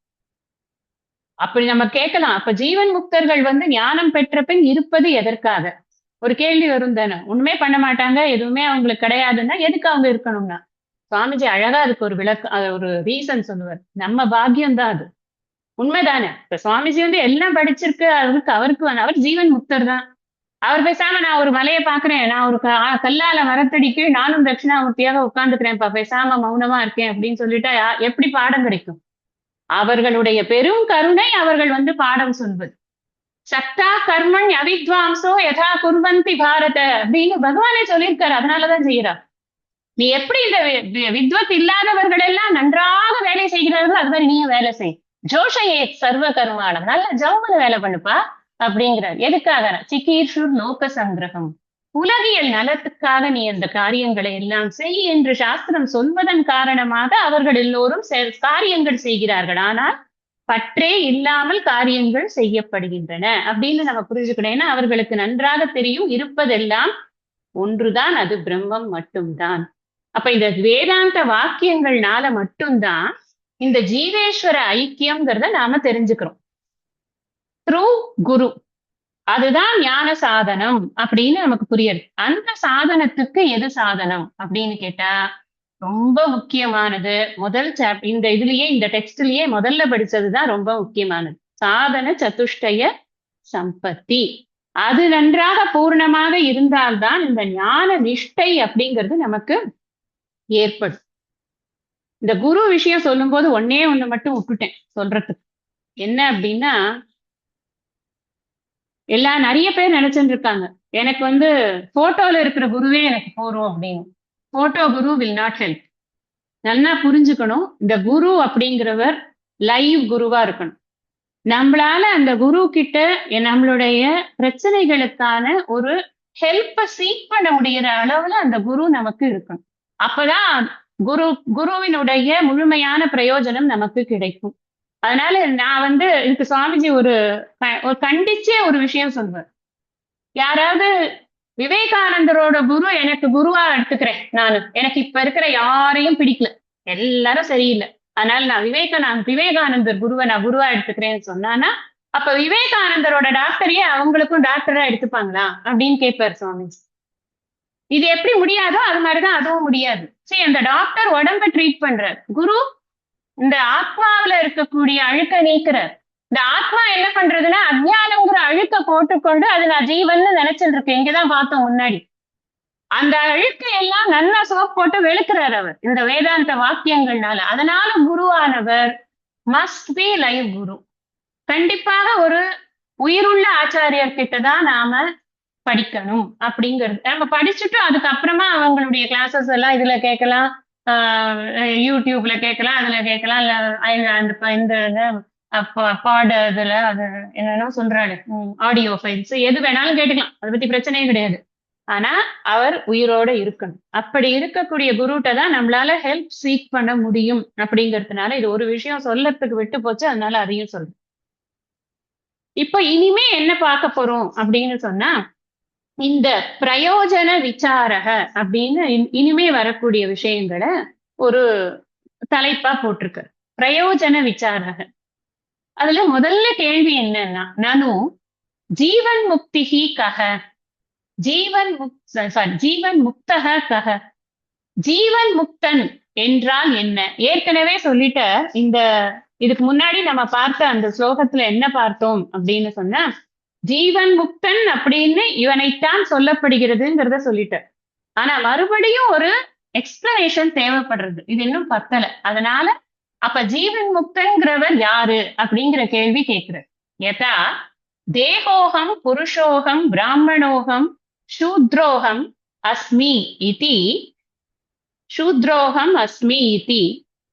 அப்படி நம்ம கேட்கலாம், அப்ப ஜீவன் முக்தர்கள் வந்து ஞானம் பெற்ற பின் இருப்பது எதற்காக? ஒரு கேள்வி வரும் தானே. ஒண்ணுமே பண்ண மாட்டாங்க, எதுவுமே அவங்களுக்கு கிடையாதுன்னா எதுக்கு அவங்க இருக்கணும்னா? சுவாமிஜி அழகா அதுக்கு ஒரு ஒரு ரீசன் சொல்லுவார். நம்ம பாக்கியம் தான் அது. உண்மைதானே? இப்ப சுவாமிஜி வந்து எல்லாம் படிச்சிருக்கு, அவருக்கு அவர் ஜீவன் முக்தர் தான். அவர் பேசாம நான் ஒரு மலையை பாக்குறேன், நான் ஒரு கல்லால மரத்தடிக்கு நானும் தட்சிணாமூர்த்தியாக உட்கார்ந்துக்கிறேன்ப்பா, பேசாம மௌனமா இருக்கேன் அப்படின்னு சொல்லிட்டா எப்படி பாடம் கிடைக்கும்? அவர்களுடைய பெரும் கருணை அவர்கள் வந்து பாடம் சொல்வது. சக்தா கர்மன் அவித்வாம்சோ யதா குர்வந்தி பாரத அப்படின்னு பகவானே சொல்லியிருக்காரு. அதனாலதான் செய்யறார். நீ எப்படி இந்த வித்வத் இல்லாதவர்கள் எல்லாம் நன்றாக வேலை செய்கிறார்கள், அது மாதிரி நீயும் வேலை செய். ஜோஷையே சர்வ கர்மானம், நல்ல ஜம்முன்னு வேலை பண்ணுப்பா அப்படிங்கிறார். எதுக்காக? சிகீர்ஷுர் லோக சங்கிரகம், உலகியல் நலத்துக்காக நீ அந்த காரியங்களை எல்லாம் செய் என்று சாஸ்திரம் சொல்வதன் காரணமாக அவர்கள் எல்லோரும் காரியங்கள் செய்கிறார்கள். ஆனால் பற்றே இல்லாமல் காரியங்கள் செய்யப்படுகின்றன அப்படின்னு நம்ம புரிஞ்சுக்கணும். ஏன்னா அவர்களுக்கு நன்றாக தெரியும் இருப்பதெல்லாம் ஒன்றுதான், அது பிரம்மம் மட்டும்தான். அப்ப இந்த வேதாந்த வாக்கியங்கள்னால மட்டும்தான் இந்த ஜீவேஸ்வர ஐக்கியம்ங்கிறத நாம தெரிஞ்சுக்கிறோம். த்ரூ குரு, அதுதான் ஞான சாதனம் அப்படின்னு நமக்கு புரியுது. அந்த சாதனத்துக்கு எது சாதனம் அப்படின்னு கேட்டா ரொம்ப முக்கியமானது முதல் இந்த இதுலயே இந்த டெக்ஸ்ட்லயே முதல்ல படிச்சதுதான் ரொம்ப முக்கியமானது. சாதன சதுஷ்டய சம்பத்தி. அது நன்றாக பூர்ணமாக இருந்தால்தான் இந்த ஞான நிஷ்டை அப்படிங்கிறது நமக்கு ஏற்படும். இந்த குரு விஷயம் சொல்லும் போது ஒன்னே ஒண்ணு மட்டும் விட்டுட்டேன் சொல்றதுக்கு. என்ன அப்படின்னா, எல்லாம் நிறைய பேர் நினைச்சுட்டு இருக்காங்க எனக்கு வந்து போட்டோல இருக்கிற குருவே எனக்கு போறோம் அப்படின்னு. Photo Guru will not help. நல்லா புரிஞ்சுக்கணும், இந்த குரு அப்படிங்கிறவர் லைவ் குருவா இருக்கணும். நம்மளால அந்த குரு கிட்ட நம்மளுடைய பிரச்சனைகளுக்கான ஒரு ஹெல்ப்ப சீக் பண்ண முடிகிற அளவுல அந்த குரு நமக்கு இருக்கணும். அப்பதான் குரு குருவினுடைய முழுமையான பிரயோஜனம் நமக்கு கிடைக்கும். அதனால நான் இதுக்கு சுவாமிஜி ஒரு கண்டிச்சே ஒரு விஷயம் சொல்வார். யாராவது விவேகானந்தரோட குரு எனக்கு குருவா எடுத்துக்கிறேன் நானு. எனக்கு இப்ப இருக்கிற யாரையும் பிடிக்கல. எல்லாரும் சரியில்லை. அதனால நான் விவேகானந்தர் குருவை நான் குருவா எடுத்துக்கிறேன்னு சொன்னானா, அப்ப விவேகானந்தரோட டாக்டரையே அவங்களுக்கும் டாக்டரா எடுத்துப்பாங்களா அப்படின்னு கேட்பார் சுவாமிஜி. இது எப்படி முடியாதோ அது மாதிரிதான் அதுவும் முடியாது. சரி, அந்த டாக்டர் உடம்ப ட்ரீட் பண்றார். குரு இந்த ஆத்மாவில இருக்கக்கூடிய அழுக்க நீக்கிறார். இந்த ஆத்மா என்ன பண்றதுன்னா அஜ்ஞானம்ங்கிற அழுக்க போட்டுக்கொண்டு அது நான் ஜீவன்னு நினைச்சிட்டு இருக்கேன். இங்கதான் பார்த்தோம் முன்னாடி. அந்த அழுக்க எல்லாம் நல்லா சோப் போட்டு வெளுக்கிறார் அவர் இந்த வேதாந்த வாக்கியங்கள்னால. அதனால குருவானவர் மஸ்ட் பி லைவ் குரு. கண்டிப்பாக ஒரு உயிருள்ள ஆச்சாரியர் கிட்டதான் நாம படிக்கணும் அப்படிங்கிறது. நம்ம படிச்சுட்டு அதுக்கப்புறமா அவங்களுடைய கிளாஸஸ் எல்லாம் இதுல கேட்கலாம், யூடியூப்ல கேட்கலாம், அதுல கேட்கலாம், இல்ல இந்த பாட இதுல அது என்னன்னா சொல்றாரு ஆடியோ ஃபைல்ஸ் எது வேணாலும் கேட்டுக்கலாம். அதை பத்தி பிரச்சனையே கிடையாது. ஆனா அவர் உயிரோட இருக்கணும். அப்படி இருக்கக்கூடிய குருட்ட தான் நம்மளால ஹெல்ப் சீக் பண்ண முடியும். அப்படிங்கிறதுனால இது ஒரு விஷயம் சொல்லறதுக்கு விட்டு போச்சு, அதனால அதையும் சொல்றேன். இப்ப இனிமே என்ன பார்க்க போறோம் அப்படின்னு சொன்னா, இந்த பிரயோஜன விசாரக அப்படின்னு இனிமே வரக்கூடிய விஷயங்களை ஒரு தலைப்பா போட்டிருக்கு. பிரயோஜன விசாரக. அதுல முதல்ல கேள்வி என்னன்னா, நானும் ஜீவன் முக்திகி கஹ, ஜீவன் முக்தக கஹ, ஜீவன் முக்தன் என்றால் என்ன? ஏற்கனவே சொல்லிட்ட. இதுக்கு முன்னாடி நம்ம பார்த்த அந்த ஸ்லோகத்துல என்ன பார்த்தோம் அப்படின்னு சொன்னா, ஜீவன் முக்தன் அப்படின்னு இவனைத்தான் சொல்லப்படுகிறதுங்கிறத சொல்லிட்ட. ஆனா மறுபடியும் ஒரு எக்ஸ்பிளனேஷன் தேவைப்படுறது. இது இன்னும் பத்தல. அதனால அப்ப ஜீவன் முக்தன்கிறவர் யாரு அப்படிங்கிற கேள்வி கேட்கிறார். யதா தேகோகம் புருஷோகம் பிராமணோகம் சூத்ரோகம் அஸ்மி இதி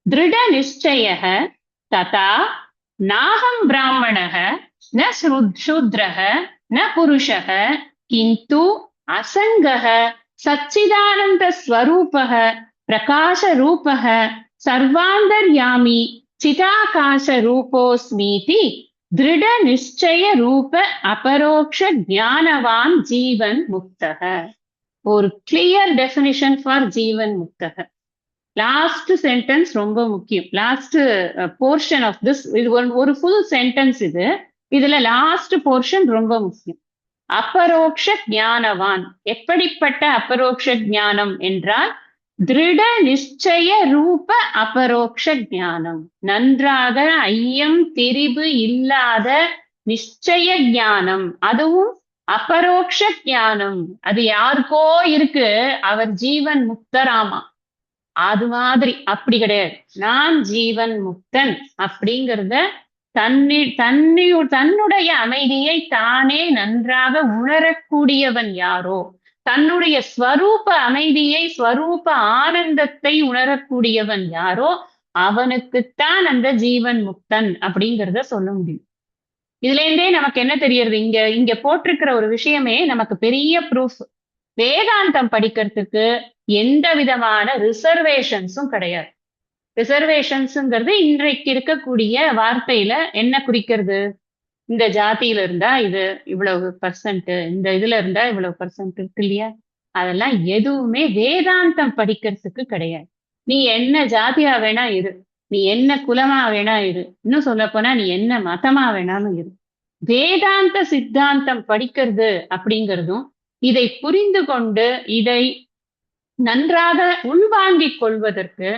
திருட நிச்சயः ததா நாகம் பிராமணः ந சூத்ரः ந புருஷः கிந்து அசங்கः சச்சிதானந்த ஸ்வரூபः பிரகாச ரூபः சர்வாந்தர்யாமி சிதாகாச ரூபோஸ்மீதி திருட நிச்சய ரூப அபரோக்ஷ ஞானவான் ஜீவன் முக்தக. ஒரு கிளியர் டெஃபினிஷன் ஃபார் ஜீவன் முக்தக. லாஸ்ட் சென்டென்ஸ் ரொம்ப முக்கியம். லாஸ்ட் போர்ஷன் ஆஃப் திஸ், இது ஒரு ஃபுல் சென்டென்ஸ். இதுல லாஸ்ட் போர்ஷன் ரொம்ப முக்கியம். அபரோக்ஷ ஞானவான். எப்படிப்பட்ட அபரோக்ஷ ஞானம் என்றால் திருட நிச்சய ரூப அபரோக்ஷ ஞானம். நன்றாக ஐயம் திரிபு இல்லாத நிச்சய ஞானம், அதுவும் அபரோக்ஷ ஞானம். அது யாருக்கோ இருக்கு, அவர் ஜீவன் முக்தராமா. அது மாதிரி அப்படி கிடையாது. நான் ஜீவன் முக்தன் அப்படிங்கிறத தன்னுடைய அமைதியை தானே நன்றாக உணரக்கூடியவன் யாரோ, தன்னுடைய ஸ்வரூப அமைதியை ஸ்வரூப ஆனந்தத்தை உணரக்கூடியவன் யாரோ அவனுக்குத்தான் அந்த ஜீவன் முக்தன் அப்படிங்கிறத சொல்ல முடியும். இதுல இருந்தே நமக்கு என்ன தெரியறது, இங்க போட்டிருக்கிற ஒரு விஷயமே நமக்கு பெரிய ப்ரூஃப். வேதாந்தம் படிக்கிறதுக்கு எந்த விதமான ரிசர்வேஷன்ஸும் கிடையாது. ரிசர்வேஷன்ஸ்ங்கிறது இன்றைக்கு இருக்கக்கூடிய வார்த்தையில என்ன குறிக்கிறது? இந்த ஜாதியில இருந்தா இது இவ்வளவு பர்சன்ட், இந்த இதுல இருந்தா இவ்வளவு பர்சன்ட் இருக்கு இல்லையா? அதெல்லாம் எதுவுமே வேதாந்தம் படிக்கிறதுக்கு கிடையாது. நீ என்ன ஜாதியா வேணா இரு, நீ என்ன குலமா வேணா இரு, இன்னும் சொல்ல போனா நீ என்ன மதமா வேணாலும் இரு. வேதாந்த சித்தாந்தம் படிக்கிறது அப்படிங்கிறதும் இதை புரிந்து கொண்டு இதை நன்றாக உள்வாங்கிக் கொள்வதற்கு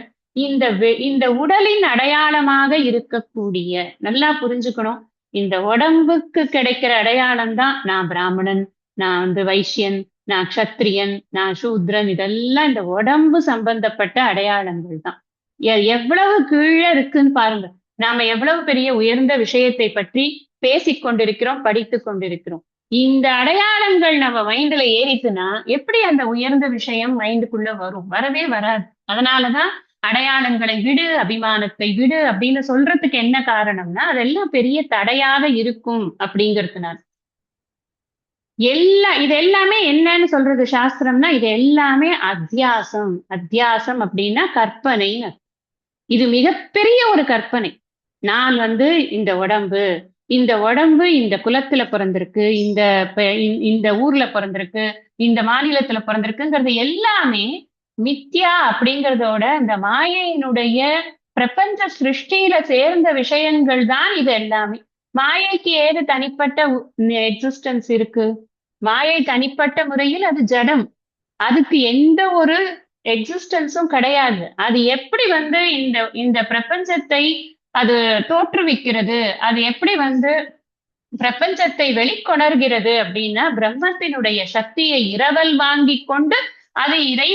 இந்த உடலின் அடையாளமாக இருக்கக்கூடிய, நல்லா புரிஞ்சுக்கணும், இந்த உடம்புக்கு கிடைக்கிற அடையாளம் தான் நான் பிராமணன், நான் வைசியன், நான் க்ஷத்ரியன், நான் சூத்ரன். இதெல்லாம் இந்த உடம்பு சம்பந்தப்பட்ட அடையாளங்கள் தான். எவ்வளவு கீழே இருக்குன்னு பாருங்க. நாம எவ்வளவு பெரிய உயர்ந்த விஷயத்தை பற்றி பேசிக் கொண்டிருக்கிறோம், படித்து கொண்டிருக்கிறோம். இந்த அடையாளங்கள் நம்ம மைண்ட்ல ஏறிச்சுன்னா எப்படி அந்த உயர்ந்த விஷயம் மைண்டுக்குள்ள வரும்? வரவே வராது. அதனாலதான் அடையாளங்களை விடு, அபிமானத்தை விடு அப்படின்னு சொல்றதுக்கு என்ன காரணம்னா அதெல்லாம் பெரிய தடையாக இருக்கும் அப்படிங்கிறதுனால. இது எல்லாமே என்னன்னு சொல்றது சாஸ்திரம்னா, இது எல்லாமே அத்தியாசம். அத்தியாசம் அப்படின்னா கற்பனைன்னு. இது மிகப்பெரிய ஒரு கற்பனை. நான் இந்த உடம்பு இந்த உடம்பு இந்த குலத்துல பிறந்திருக்கு, இந்த ஊர்ல பிறந்திருக்கு, இந்த மாநிலத்துல பிறந்திருக்குங்கிறது எல்லாமே மித்யா அப்படிங்கறதோட இந்த மாயையினுடைய பிரபஞ்ச சிருஷ்டியில சேர்ந்த விஷயங்கள் தான் இது எல்லாமே. மாயைக்கு ஏது தனிப்பட்ட எக்ஸிஸ்டன்ஸ் இருக்கு? மாயை தனிப்பட்ட முறையில் அது ஜடம். அதுக்கு எந்த ஒரு எக்ஸிஸ்டன்ஸும் கிடையாது. அது எப்படி இந்த இந்த பிரபஞ்சத்தை அது தோற்றுவிக்கிறது, அது எப்படி பிரபஞ்சத்தை வெளிக்கொணர்கிறது அப்படின்னா பிரம்மத்தினுடைய சக்தியை இரவல் வாங்கி கொண்டு அதை இதை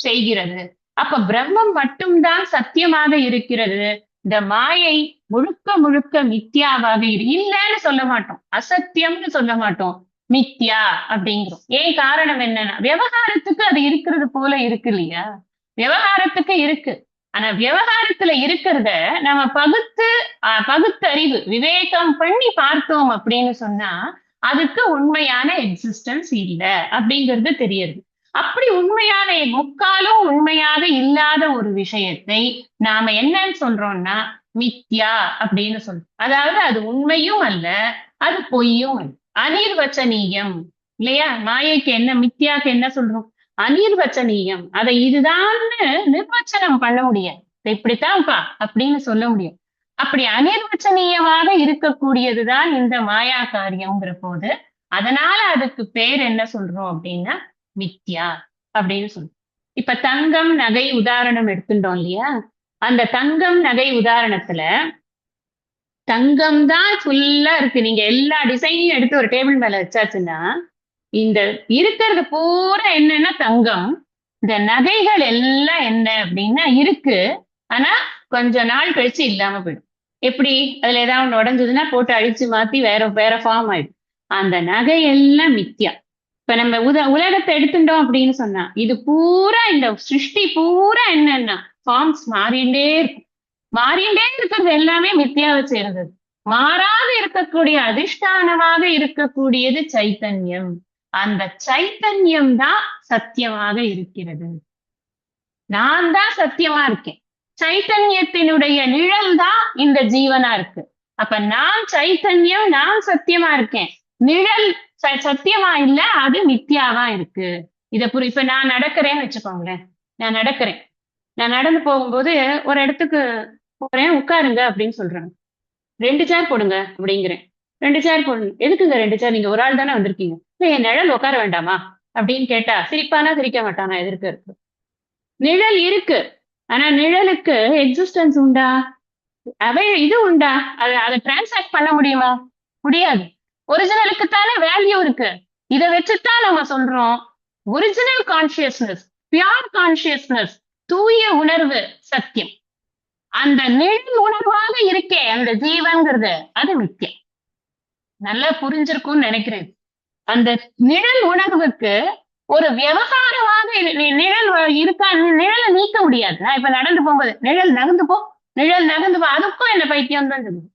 செய்கிறது. அப்ப பிரம்மம் மட்டும்தான் சத்தியமாக இருக்கிறது. இந்த மாயை முழுக்க முழுக்க மித்யாவாக இல்லைன்னு சொல்ல மாட்டோம், அசத்தியம்னு சொல்ல மாட்டோம், மித்யா அப்படிங்கிறோம். ஏன் காரணம் என்னன்னா விவகாரத்துக்கு அது இருக்கிறது போல இருக்கு இல்லையா? விவகாரத்துக்கு இருக்கு. ஆனா விவகாரத்துல இருக்கிறத நம்ம பகுத்தறிவு விவேகம் பண்ணி பார்த்தோம் அப்படின்னு சொன்னா அதுக்கு உண்மையான எக்ஸிஸ்டன்ஸ் இல்லை அப்படிங்கிறது தெரியுது. அப்படி உண்மையான முக்காலும் உண்மையாக இல்லாத ஒரு விஷயத்தை நாம என்னன்னு சொல்றோம்னா மித்யா அப்படின்னு சொல்றோம். அதாவது அது உண்மையும் அல்ல, அது பொய்யும் அல்ல, அனிர்வச்சனீயம் இல்லையா? மாயைக்கு என்ன, மித்யாக்கு என்ன சொல்றோம்? அனிர்வச்சனீயம். அதை இதுதான்னு நிர்வச்சனம் பண்ண முடியாது. இப்படித்தான்ப்பா அப்படின்னு சொல்ல முடியும். அப்படி அனிர்வச்சனீயமாக இருக்கக்கூடியதுதான் இந்த மாயா காரியம்ங்கிற போது அதனால அதுக்கு பேர் என்ன சொல்றோம் அப்படின்னா மித்யா அப்படின்னு சொல்றோம். இப்ப தங்கம் நகை உதாரணம் எடுத்துட்டோம் இல்லையா? அந்த தங்கம் நகை உதாரணத்துல தங்கம் தான் ஃபுல்லா இருக்கு. நீங்க எல்லா டிசைனையும் எடுத்து ஒரு டேபிள் மேல வச்சாச்சுன்னா இந்த இருக்கிறது பூரா என்னன்னா தங்கம். இந்த நகைகள் எல்லாம் என்ன அப்படின்னா இருக்கு, ஆனா கொஞ்ச நாள் கழிச்சு இல்லாம போயிடும். எப்படி? அதுல ஏதாவது ஒண்ணு உடஞ்சதுன்னா போட்டு அழிச்சு மாத்தி வேற வேற ஃபார்ம் ஆயிடும். அந்த நகை எல்லாம் மித்யா. இப்ப நம்ம உலகத்தை எடுத்துட்டோம் அப்படின்னு சொன்னா இது பூரா இந்த சிருஷ்டி பூரா என்னன்னா ஃபார்ம்ஸ் மாறிண்டே இருக்கும். மாறிண்டே இருக்கிறது எல்லாமே மித்யாவை சேர்ந்தது. மாறாது இருக்கக்கூடிய அதிஷ்டானமாக இருக்கக்கூடியது சைத்தன்யம். அந்த சைத்தன்யம் தான் சத்தியமாக இருக்கிறது. நான் தான் சத்தியமா இருக்கேன். சைத்தன்யத்தினுடைய நிழல் தான் இந்த ஜீவனா இருக்கு. அப்ப நான் சைத்தன்யம், நான் சத்தியமா இருக்கேன். நிழல் சத்தியமா இல்ல, அது மித்யாவா இருக்கு. இப்ப நான் நடக்கிறேன்னு வச்சுக்கோங்களேன். நான் நடந்து போகும்போது ஒரு இடத்துக்கு போறேன், உட்காருங்க அப்படின்னு சொல்றாங்க. 2 சேர் போடுங்க அப்படிங்கிறேன். 2 சேர் போடுங்க. எதுக்குங்க 2 சேர்? நீங்க ஒரு ஆள் தானே வந்திருக்கீங்க. என் நிழல் உட்கார வேண்டாமா அப்படின்னு கேட்டா சிரிப்பானா சிரிக்க மாட்டானா? எதிர்க்க இருக்கு. நிழல் இருக்கு, ஆனா நிழலுக்கு எக்ஸிஸ்டன்ஸ் உண்டா? இது உண்டா? அதை டிரான்சாக்ட் பண்ண முடியுமா? முடியாது. ஒரிஜினலுக்கு தானே வேல்யூ இருக்கு. இதை வச்சுதான் நம்ம சொல்றோம் ஒரிஜினல் கான்சியஸ்னஸ், பியூர் கான்சியஸ்னஸ், தூய உணர்வு சத்தியம். அந்த நிழல் உணர்வாக இருக்கே அந்த ஜீவன்கிறது அது மித்தியம். நல்லா புரிஞ்சிருக்கும்னு நினைக்கிறேன். அந்த நிழல் உணர்வுக்கு ஒரு விவகாரமாக நிழல் இருக்கா? நிழலை நீக்க முடியாது. நான் இப்ப நடந்து போகும்போது நிழல் நகர்ந்து போ அதுக்கும் என்ன பைத்தியம் தான் சொல்லுது.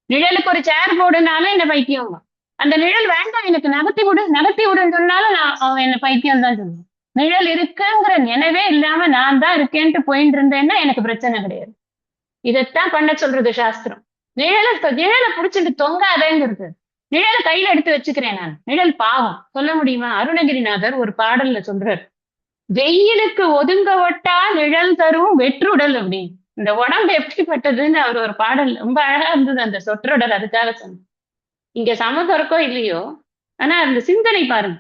நிழலுக்கு ஒரு சேர் போடுனாலும் என்ன பைத்தியம் தான். அந்த நிழல் வேண்டாம் எனக்கு நகர்த்தி விடுன்னு சொன்னாலும் அவன் என்ன பைத்தியம் தான் சொல்லுவான். நிழல் இருக்குங்கிற நினைவே இல்லாம நான் தான் இருக்கேன்ட்டு போயிட்டு இருந்தேன்னா எனக்கு பிரச்சனை கிடையாது. இதைத்தான் பண்ண சொல்றது சாஸ்திரம். நிழலை புடிச்சிட்டு தொங்காதேங்கிறது. நிழலை கையில எடுத்து வச்சுக்கிறேன் நான். நிழல் பாவம் சொல்ல முடியுமா? அருணகிரிநாதர் ஒரு பாடல்ல சொல்றார், வெயிலுக்கு ஒதுங்க ஒட்டா நிழல் தரும் வெற்றுடல் அப்படின்னு. இந்த உடம்பு எப்படிப்பட்டதுன்னு அவர் ஒரு பாடல் ரொம்ப அழகா இருந்தது. அந்த சொற்றொடர் அதுக்காக சொன்ன. இங்க சமதொரக்கோ இல்லையோ, ஆனா அந்த சிந்தனை பாருங்க.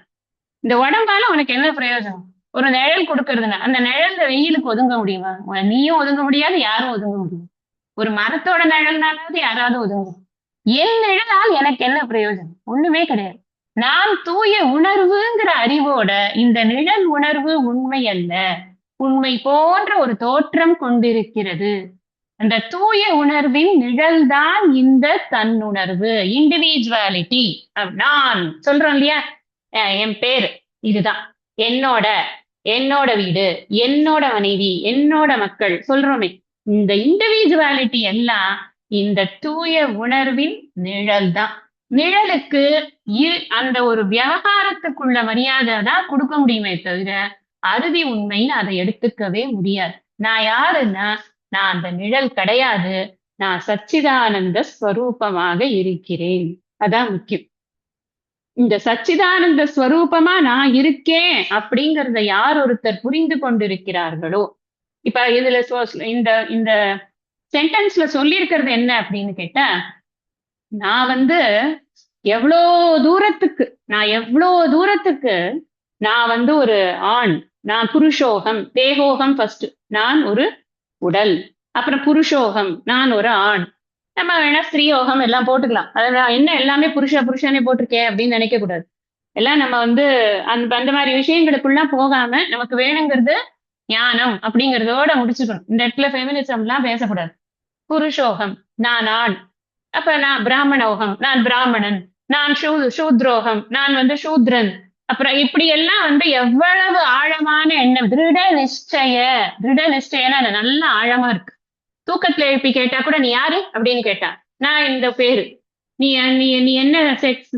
இந்த உடம்பால உனக்கு என்ன பிரயோஜனம்? ஒரு நிழல் கொடுக்கறதுனா அந்த நிழல்ல வெயிலுக்கு ஒதுங்க முடியுமா? நீயும் ஒதுங்க முடியாது, யாரும் ஒதுங்க முடியும். ஒரு மரத்தோட நிழல்னாலாவது யாராவது ஒதுங்கும். என் நிழலால் எனக்கு என்ன பிரயோஜனம்? ஒண்ணுமே கிடையாது. நான் தூய உணர்வுங்கிற அறிவோட இந்த நிழல் உணர்வு உண்மை அல்ல, உண்மை போன்ற ஒரு தோற்றம் கொண்டிருக்கிறது. அந்த தூய உணர்வின் நிழல் தான் இந்த தன்னுணர்வு, இண்டிவிஜுவாலிட்டி. நான் சொல்றோம் இல்லையா, என் பேரு இதுதான், என்னோட என்னோட வீடு, என்னோட மனைவி, என்னோட மக்கள் சொல்றோமே. இந்த இண்டிவிஜுவாலிட்டி எல்லாம் இந்த தூய உணர்வின் நிழல் தான். நிழலுக்கு அந்த ஒரு விவகாரத்துக்குள்ள மரியாதை தான் கொடுக்க முடியுமே தவிர அறுதி உண்மைன்னு அதை எடுத்துக்கவே முடியாது. நான் யாருன்னா நான் அந்த நிழல் கிடையாது. நான் சச்சிதானந்த ஸ்வரூபமாக இருக்கிறேன். அதான் முக்கியம். இந்த சச்சிதானந்த ஸ்வரூபமா நான் இருக்கேன் அப்படிங்கறத யார் ஒருத்தர் புரிந்து கொண்டிருக்கிறார்களோ, இப்ப இதுல இந்த இந்த சென்டென்ஸ்ல சொல்லி இருக்கிறது என்ன அப்படின்னு கேட்டா, நான் வந்து எவ்வளோ தூரத்துக்கு நான் வந்து ஒரு ஆண், நான் புருஷோகம், தேகோகம் ஃபர்ஸ்ட், நான் ஒரு உடல், அப்புறம் புருஷோகம், நான் ஒரு ஆண். நம்ம வேணா ஸ்திரீயோகம் எல்லாம் போட்டுக்கலாம். அதான் என்ன எல்லாமே புருஷனே போட்டிருக்கேன் அப்படின்னு நினைக்க கூடாது. எல்லாம் நம்ம வந்து அந்த மாதிரி விஷயங்களுக்குள்ள போகாம நமக்கு வேணுங்கிறது ஞானம் அப்படிங்கறதோட முடிச்சுக்கணும். இந்த இடத்துல ஃபெமினிசம் எல்லாம் பேசக்கூடாது. புருஷோகம், நான் ஆண், அப்ப நான் பிராமணோகம், நான் பிராமணன், நான் சூத்ரோகம், நான் வந்து சூத்ரன். அப்புறம் இப்படி எல்லாம் வந்து எவ்வளவு ஆழமான எண்ணம், திருட நிஷ்டயனா நல்ல ஆழமா இருக்கு. தூக்கத்துல எழுப்பி கேட்டா கூட நீ யாரு அப்படின்னு கேட்டா, நான் இந்த பேரு. நீ நீ நீ என்ன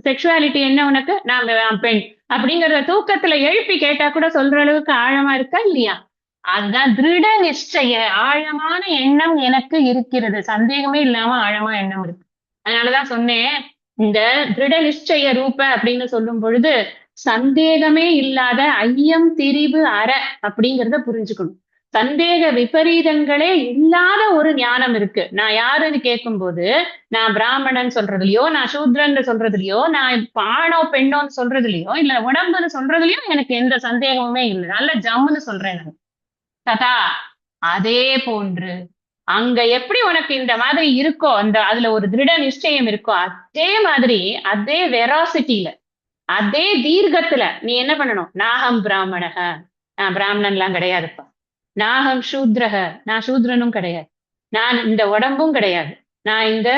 செக்ஷுவாலிட்டி என்ன உனக்கு, நான் பெண் அப்படிங்கறத தூக்கத்துல எழுப்பி கேட்டா கூட சொல்ற அளவுக்கு ஆழமா இருக்கா இல்லையா? அதுதான் திருட நிச்சய ஆழமான எண்ணம் எனக்கு இருக்கிறது. சந்தேகமே இல்லாம ஆழமா எண்ணம் இருக்கு. அதனாலதான் சொன்னேன், இந்த திருட நிச்சய ரூப அப்படின்னு சொல்லும் பொழுது சந்தேகமே இல்லாத ஐயம் திரிவு அற அப்படிங்கறத புரிஞ்சுக்கணும். சந்தேக விபரீதங்களே இல்லாத ஒரு ஞானம் இருக்கு. நான் யாருன்னு கேட்கும் போது நான் பிராமணன் சொல்றதுலயோ, நான் சூத்ரன் சொல்றதுலயோ, நான் ஆணோ பெண்ணோன்னு சொல்றதுலயோ, இல்ல உடம்புன்னு சொல்றதுலயோ எனக்கு எந்த சந்தேகமுமே இல்லை. நல்ல ஜம்முன்னு சொல்றேன் நான். ததா அதே போன்று அங்க எப்படி உனக்கு இந்த மாதிரி இருக்கோ, அந்த அதுல ஒரு திருட நிச்சயம் இருக்கோ, அதே மாதிரி அதே வெராசிட்டியில, அதே தீர்க்கத்துல நீ என்ன பண்ணணும்? நாகம் பிராமணக, நான் பிராமணன் எல்லாம் கிடையாதுப்பா. நாகம் சூத்ரக, நான் சூத்ரனும் கிடையாது. நான் இந்த உடம்பும் கிடையாது. நான் இந்த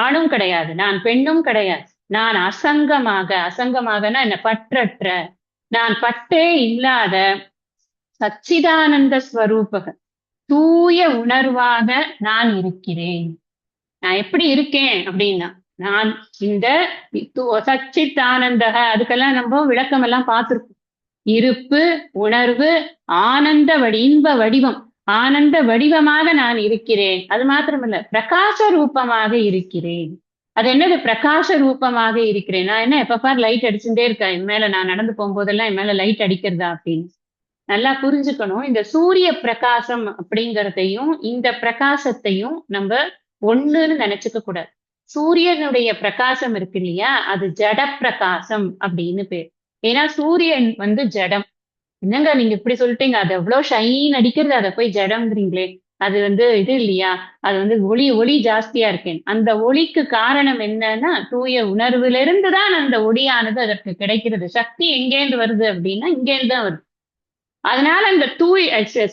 ஆணும் கிடையாது. நான் பெண்ணும் கிடையாது. நான் அசங்கமாகனா என்ன, பற்றற்ற, நான் பட்டே இல்லாத சச்சிதானந்த ஸ்வரூபக, தூய உணர்வாக நான் இருக்கிறேன். நான் எப்படி இருக்கேன் அப்படின்னா, நான் இந்த சச்சிதானந்தக, அதுக்கெல்லாம் நம்ம விளக்கம் எல்லாம் பார்த்திருக்கோம். இருப்பு, உணர்வு, ஆனந்த இன்ப வடிவம், ஆனந்த வடிவமாக நான் இருக்கிறேன். அது மாத்திரமல்ல, பிரகாச ரூபமாக இருக்கிறேன். அது என்னது பிரகாச ரூபமாக இருக்கிறேன்? நான் என்ன எப்ப பார் லைட் அடிச்சுட்டே இருக்கேன் என் மேல, நான் நடந்து போகும்போதெல்லாம் என் மேல லைட் அடிக்கிறதா அப்படின்னு நல்லா புரிஞ்சுக்கணும். இந்த சூரிய பிரகாசம் அப்படிங்கிறதையும் இந்த பிரகாசத்தையும் நம்ம ஒண்ணுன்னு நினைச்சுக்க கூடாது. சூரியனுடைய பிரகாசம் இருக்கு இல்லையா, அது ஜட பிரகாசம் அப்படின்னு பேர். ஏன்னா சூரியன் வந்து ஜடம். என்னங்க நீங்க இப்படி சொல்லிட்டீங்க, அது எவ்வளவு ஷைன் அடிக்கிறது, அதை போய் ஜடம்ங்கிறீங்களே, அது வந்து இது இல்லையா, அது வந்து ஒளி ஜாஸ்தியா இருக்கேன். அந்த ஒளிக்கு காரணம் என்னன்னா தூய உணர்வுல இருந்துதான் அந்த ஒளியானது அதற்கு கிடைக்கிறது. சக்தி எங்கேருந்து வருது அப்படின்னா இங்கேருந்து தான் வருது. அதனால அந்த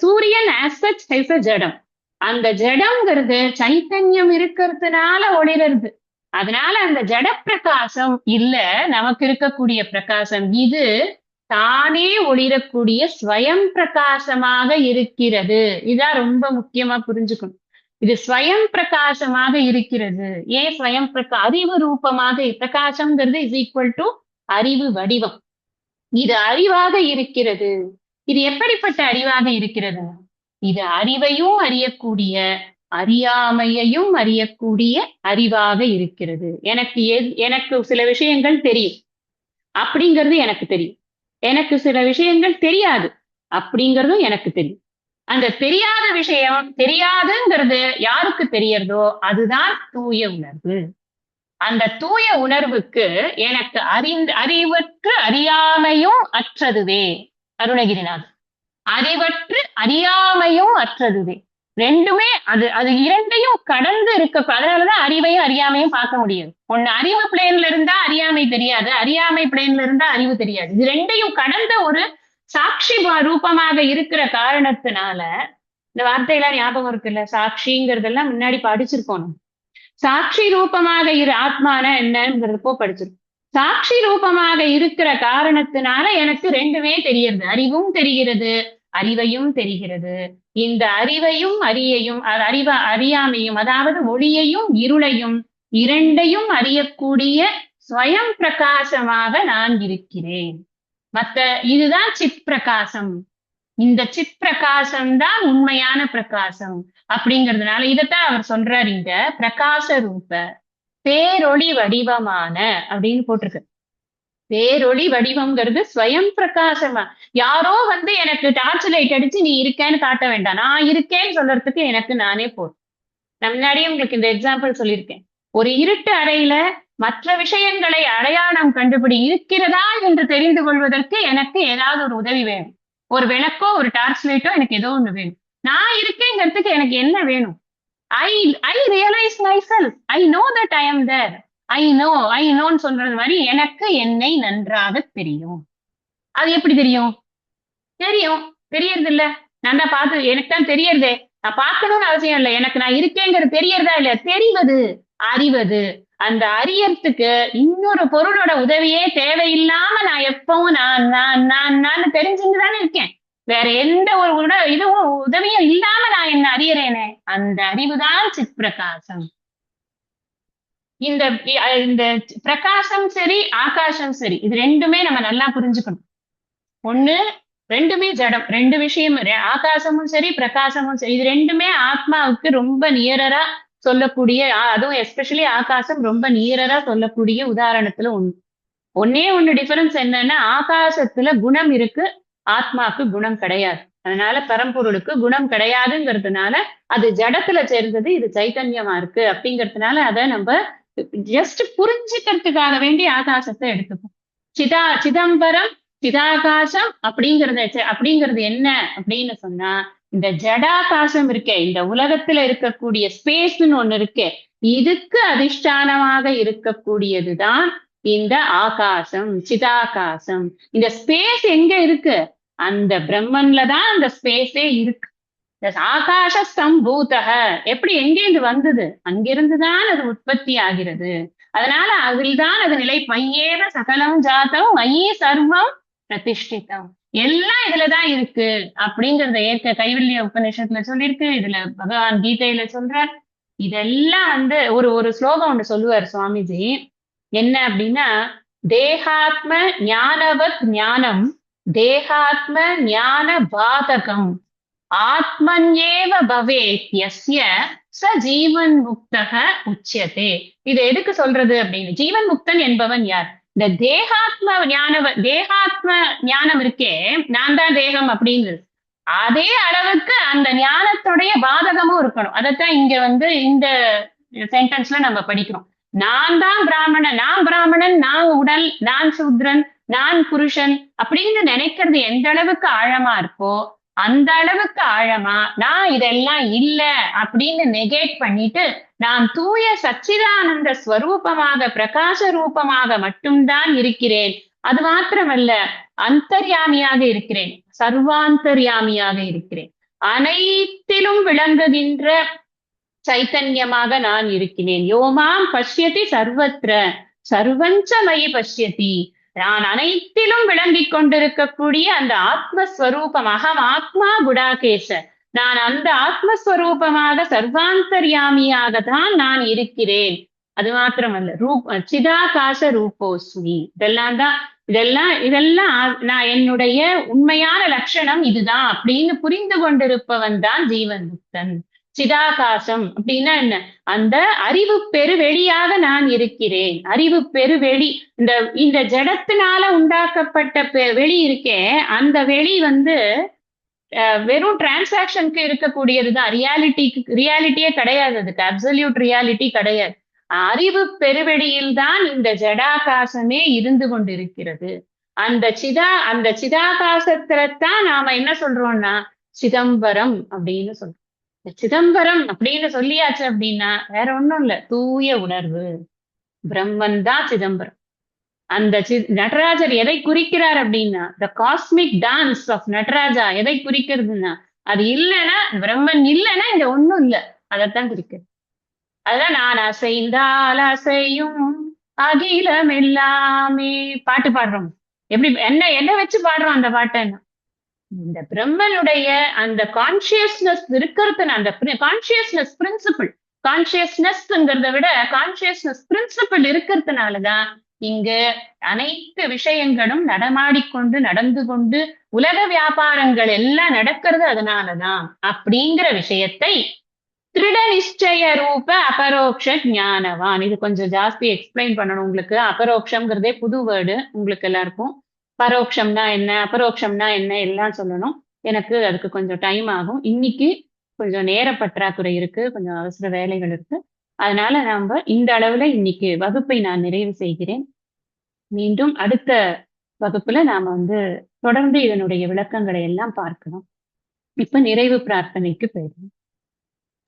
சூரியன் ஆஸ்பெக்ட் இஸ் a ஜடம். அந்த ஜடம்ங்கிறது சைத்தன்யம் இருக்கிறதுனால ஒளிரது. அதனால அந்த ஜட பிரகாசம் இல்ல, நமக்கு இருக்கக்கூடிய பிரகாசம் இது தானே ஒளிரக்கூடிய ஸ்வயம் பிரகாசமாக இருக்கிறது. இதான் ரொம்ப முக்கியமா புரிஞ்சுக்கணும். இது ஸ்வயம் பிரகாசமாக இருக்கிறது. ஏன் ஸ்வயம் அறிவு ரூபமாக, பிரகாசம்ங்கிறது இஸ் ஈக்குவல் டு அறிவு வடிவம். இது அறிவாக இருக்கிறது. இது எப்படிப்பட்ட அறிவாக இருக்கிறது? இது அறிவையும் அறியக்கூடிய, அறியாமையையும் அறியக்கூடிய அறிவாக இருக்கிறது. எனக்கு சில விஷயங்கள் தெரியும் அப்படிங்கிறது எனக்கு தெரியும். எனக்கு சில விஷயங்கள் தெரியாது அப்படிங்கிறதும் எனக்கு தெரியும். அந்த தெரியாத விஷயம் தெரியாதுங்கிறது யாருக்கு தெரியறதோ அதுதான் தூய உணர்வு. அந்த தூய உணர்வுக்கு எனக்கு அறிவற்று அறியாமையும் அற்றதுவே. அருணகிரிநாத், அறிவற்று அறியாமையும் அற்றதுவே. ரெண்டுமே அது இரண்டையும் கடந்து இருக்க. அதனாலதான் அறிவையும் அறியாமையும் பார்க்க முடியாது. ஒண்ணு அறிவு பிளேன்ல இருந்தா அறியாமை தெரியாது, அறியாமை பிளேன்ல இருந்தா அறிவு தெரியாது. இது ரெண்டையும் கடந்த ஒரு சாட்சி ரூபமாக இருக்கிற காரணத்தினால இந்த வார்த்தையெல்லாம் ஞாபகம் இருக்குல்ல, சாட்சிங்கிறதெல்லாம் முன்னாடி படிச்சிருக்கோம். சாட்சி ரூபமாக ஆத்மான என்னங்கிறதுப்போ படிச்சிருக்கோம். சாட்சி ரூபமாக இருக்கிற காரணத்தினால எனக்கு ரெண்டுமே தெரிகிறது. அறிவும் தெரிகிறது, அறிவையும் தெரிகிறது. இந்த அறிவையும் அறியாமையும், அதாவது ஒளியையும் இருளையும் இரண்டையும் அறியக்கூடிய ஸ்வயம் பிரகாசமாக நான் இருக்கிறேன். இதுதான் சித் பிரகாசம். இந்த சித் பிரகாசம் தான் உண்மையான பிரகாசம் அப்படிங்கிறதுனால இதைத்தான் அவர் சொல்றாரு இங்க. பிரகாச ரூப பேரொளி வடிவமான அப்படின்னு போட்டிருக்கு. பேரொளி வடிவம்ங்கிறது ஸ்வயம் பிரகாசமா. யாரோ எனக்கு டார்ச் லைட் அடிச்சு நீ இருக்கேன்னு காட்ட வேண்டாம். நான் இருக்கேன்னு சொல்றதுக்கு எனக்கு நானே போதும். நான் முன்னாடியே உங்களுக்கு இந்த எக்ஸாம்பிள் சொல்லியிருக்கேன். ஒரு இருட்டு அறையில மற்ற விஷயங்களை அடையாளம் கண்டுபிடி இருக்கிறதா என்று தெரிந்து கொள்வதற்கு எனக்கு ஏதாவது ஒரு உதவி வேணும். ஒரு விளக்கோ ஒரு டார்ச் லைட்டோ எனக்கு ஏதோ ஒண்ணு வேணும். நான் இருக்கேங்கிறதுக்கு எனக்கு என்ன வேணும்? I realize myself. I know that I am there. I நோன்னு சொல்றது மாதிரி எனக்கு என்னை நன்றாக தெரியும். அது எப்படி தெரியும்? தெரியறது இல்ல. நான் தான் பார்த்து எனக்கு தான் தெரியறதே. நான் பார்க்கணும்னு அவசியம் இல்லை. எனக்கு நான் இருக்கேங்கிறது தெரியறதா இல்ல? தெரிவது, அறிவது. அந்த அறியறதுக்கு இன்னொரு பொருளோட உதவியே தேவையில்லாம நான் எப்பவும் நான் தெரிஞ்சுட்டுதானே இருக்கேன். வேற எந்த ஒரு இதுவும் உதவியும் இல்லாம நான் என்ன அறியறேனே, அந்த அறிவுதான் சித் பிரகாசம். இந்த இந்த பிரகாசம் சரி, ஆகாசம் சரி, இது ரெண்டுமே நம்ம நல்லா புரிஞ்சுக்கணும். ஒண்ணு, ரெண்டுமே ஜடம். ரெண்டு விஷயம், ஆகாசமும் சரி பிரகாசமும் சரி, இது ரெண்டுமே ஆத்மாவுக்கு ரொம்ப நியரரா சொல்லக்கூடிய, அதுவும் எஸ்பெஷலி ஆகாசம் ரொம்ப நியரரா சொல்லக்கூடிய உதாரணத்துல ஒண்ணே ஒண்ணு டிஃபரன்ஸ் என்னன்னா, ஆகாசத்துல குணம் இருக்கு, ஆத்மாவுக்கு குணம் கிடையாது. அதனால பரம்பொருளுக்கு குணம் கிடையாதுங்கிறதுனால அது ஜடத்துல சேர்ந்தது, இது சைத்தன்யமா இருக்கு அப்படிங்கிறதுனால அதை நம்ம ஜஸ்ட் புரிஞ்சுக்கிறதுக்காக வேண்டி ஆகாசத்தை எடுத்துப்போம். சிதம்பரம் சிதாகாசம் அப்படிங்கிறது என்ன அப்படின்னு சொன்னா, இந்த ஜடாகாசம் இருக்கே, இந்த உலகத்துல இருக்கக்கூடிய ஸ்பேஸ்ன்னு ஒண்ணு இருக்கே, இதுக்கு அதிஷ்டானமாக இருக்கக்கூடியதுதான் இந்த ஆகாசம், சிதாகாசம். இந்த ஸ்பேஸ் எங்க இருக்கு? அந்த பிரம்மன்ல தான் அந்த ஸ்பேஸே இருக்கு. ஆகாச சம்பூதக எப்படி எங்கேருந்து வந்தது? அங்கிருந்துதான் அது உற்பத்தி ஆகிறது. அதனால அதில்தான் அது நிலை. மையேவ சகலம் ஜாதம் மயி சர்வம் பிரதிஷ்டிதம். எல்லாம் இதுலதான் இருக்கு அப்படிங்கறத கைவல்ய உபநிஷத்துல சொல்லியிருக்கு. இதுல பகவான் கீதையில சொல்றார். இதெல்லாம் ஒரு ஸ்லோகம் ஒண்ணு சொல்லுவார் சுவாமிஜி. என்ன அப்படின்னா, தேகாத்ம ஞானவத் ஞானம் தேகாத்ம ஞான பாதகம் ஆத்மன்யேவ பவேத் யஸ்ய ச ஜீவன் முக்தக உச்சியதே. இது எதுக்கு சொல்றது அப்படின்னு, ஜீவன் முக்தன் என்பவன் யார்? இந்த தேகாத்ம ஞானம் இருக்கே, நான் தான் தேகம் அப்படிங்கிறது, அதே அளவுக்கு அந்த ஞானத்துடைய பாதகமும் இருக்கணும். அதைத்தான் இங்க இந்த சென்டென்ஸ்ல நம்ம படிக்கிறோம். நான் தான் பிராமணன், நான் உடல், நான் சூத்ரன், நான் புருஷன் அப்படின்னு நினைக்கிறது எந்த அளவுக்கு ஆழமா இருக்கோ, அந்த அளவுக்கு ஆழமா நான் இதெல்லாம் இல்ல அப்படின்னு நெகேட் பண்ணிட்டு, நான் தூய சச்சிதானந்த ஸ்வரூபமாக பிரகாச ரூபமாக மட்டும்தான் இருக்கிறேன். அது மாத்திரமல்ல, அந்தர்யாமியாக இருக்கிறேன், சர்வாந்தர்யாமியாக இருக்கிறேன், அனைத்திலும் விளங்குகின்ற சைத்தன்யமாக நான் இருக்கிறேன். யோமாம் பஷ்யதி சர்வத்ர சர்வஞ்ச மயி பஷ்யதி. நான் அனைத்திலும் விளங்கிக் கொண்டிருக்கக்கூடிய அந்த ஆத்மஸ்வரூபம், அகம் ஆத்மா குடாகேச, நான் அந்த ஆத்மஸ்வரூபமாக சர்வாந்தர்யாமியாக தான் நான் இருக்கிறேன். அது மாத்திரமல்ல, சிதாகாச ரூபோஸ்மி. இதெல்லாம் நான் என்னுடைய உண்மையான லட்சணம் இதுதான் அப்படின்னு புரிந்து கொண்டிருப்பவன் தான் ஜீவன் முக்தன். சிதாகாசம் அப்படின்னா என்ன? அந்த அறிவு பெருவெளியாக நான் இருக்கிறேன். அறிவு பெருவெளி, இந்த ஜடத்தினால உண்டாக்கப்பட்ட வெளி இருக்கே, அந்த வெளி வெறும் டிரான்சாக்ஷனுக்கு இருக்கக்கூடியதுதான். ரியாலிட்டியே கிடையாது. அதுக்கு அப்சல்யூட் ரியாலிட்டி கிடையாது. அறிவு பெருவெளியில் தான் இந்த ஜடாகாசமே இருந்து கொண்டிருக்கிறது. அந்த சிதாகாசத்துலத்தான் நாம என்ன சொல்றோம்னா சிதம்பரம் அப்படின்னு சொல்றோம். சிதம்பரம் அப்படின்னு சொல்லியாச்சு அப்படின்னா வேற ஒண்ணும் இல்ல, தூய உணர்வு பிரம்மன் தான் சிதம்பரம். அந்த நடராஜர் எதை குறிக்கிறார் அப்படின்னா, the cosmic dance of Nataraja எதை குறிக்கிறதுன்னா, அது இல்லைன்னா, பிரம்மன் இல்லைன்னா இங்க ஒண்ணும் இல்லை, அதைத்தான் குறிக்கிறது. அதுதான் நான் அசைந்தால் அசையும் அகிலம் எல்லாமே பாட்டு பாடுறோம். எப்படி என்ன என்ன வச்சு பாடுறோம் அந்த பாட்டை? இந்த பிரம்மனுடைய அந்த கான்சியஸ்னஸ் இருக்கிறதுன அந்த கான்சியஸ்னஸ் பிரின்சிபிள் கான்சியஸ்னஸ்ங்கிறத விட கான்சியஸ்னஸ் பிரின்சிபிள் இருக்கிறதுனாலதான் இங்க அனைத்து விஷயங்களும் நடமாடிக்கொண்டு நடந்து கொண்டு உலக வியாபாரங்கள் எல்லாம் நடக்கிறது அதனாலதான் அப்படிங்கிற விஷயத்தை திருட நிச்சய ரூப அபரோக்ஷ ஞானவான். இது கொஞ்சம் ஜாஸ்தி எக்ஸ்பிளைன் பண்ணணும் உங்களுக்கு. அபரோக்ஷம்ங்கிறதே புது வேர்டு உங்களுக்கு எல்லாருக்கும். பரோட்சம்னா என்ன, அபரோக்ஷம்னா என்ன எல்லாம் சொல்லணும். எனக்கு அதுக்கு கொஞ்சம் டைம் ஆகும். இன்னைக்கு கொஞ்சம் நேர பற்றாக்குறை இருக்கு, கொஞ்சம் அவசர வேலைகள் இருக்கு. அதனால நாம இந்த அளவுல இன்னைக்கு வகுப்பை நான் நிறைவு செய்கிறேன். மீண்டும் அடுத்த வகுப்புல நாம தொடர்ந்து இதனுடைய விளக்கங்களை எல்லாம் பார்க்கலாம். இப்ப நிறைவு பிரார்த்தனைக்கு போயிடலாம்.